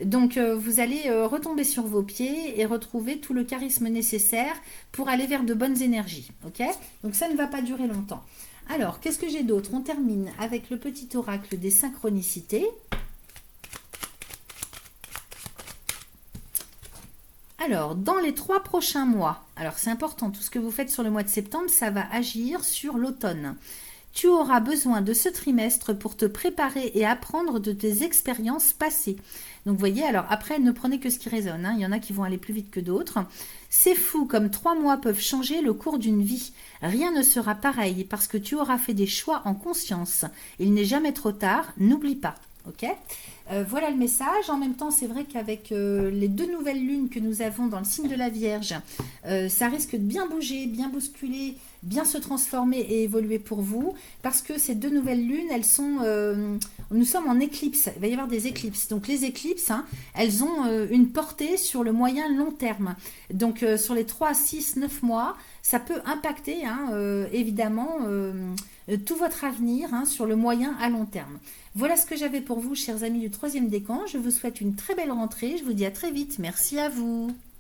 Donc, vous allez retomber sur vos pieds et retrouver tout le charisme nécessaire pour aller vers de bonnes énergies. Ok ? Donc, ça ne va pas durer longtemps. Alors, qu'est-ce que j'ai d'autre? On termine avec le petit oracle des synchronicités. Alors, dans les 3 prochains mois, alors c'est important, tout ce que vous faites sur le mois de septembre, ça va agir sur l'automne. Tu auras besoin de ce trimestre pour te préparer et apprendre de tes expériences passées. Donc, vous voyez, alors après, ne prenez que ce qui résonne. Hein. Il y en a qui vont aller plus vite que d'autres. C'est fou comme 3 mois peuvent changer le cours d'une vie. Rien ne sera pareil parce que tu auras fait des choix en conscience. Il n'est jamais trop tard, n'oublie pas. Ok ? Voilà le message. En même temps, c'est vrai qu'avec les 2 nouvelles lunes que nous avons dans le signe de la Vierge, ça risque de bien bouger, bien bousculer, bien se transformer et évoluer pour vous, parce que ces 2 nouvelles lunes, elles sont, nous sommes en éclipse. Il va y avoir des éclipses. Donc les éclipses, hein, elles ont une portée sur le moyen long terme. Donc sur les 3, 6, 9 mois, ça peut impacter hein, évidemment tout votre avenir hein, sur le moyen à long terme. Voilà ce que j'avais pour vous, chers amis du 3e décan. Je vous souhaite une très belle rentrée. Je vous dis à très vite. Merci à vous.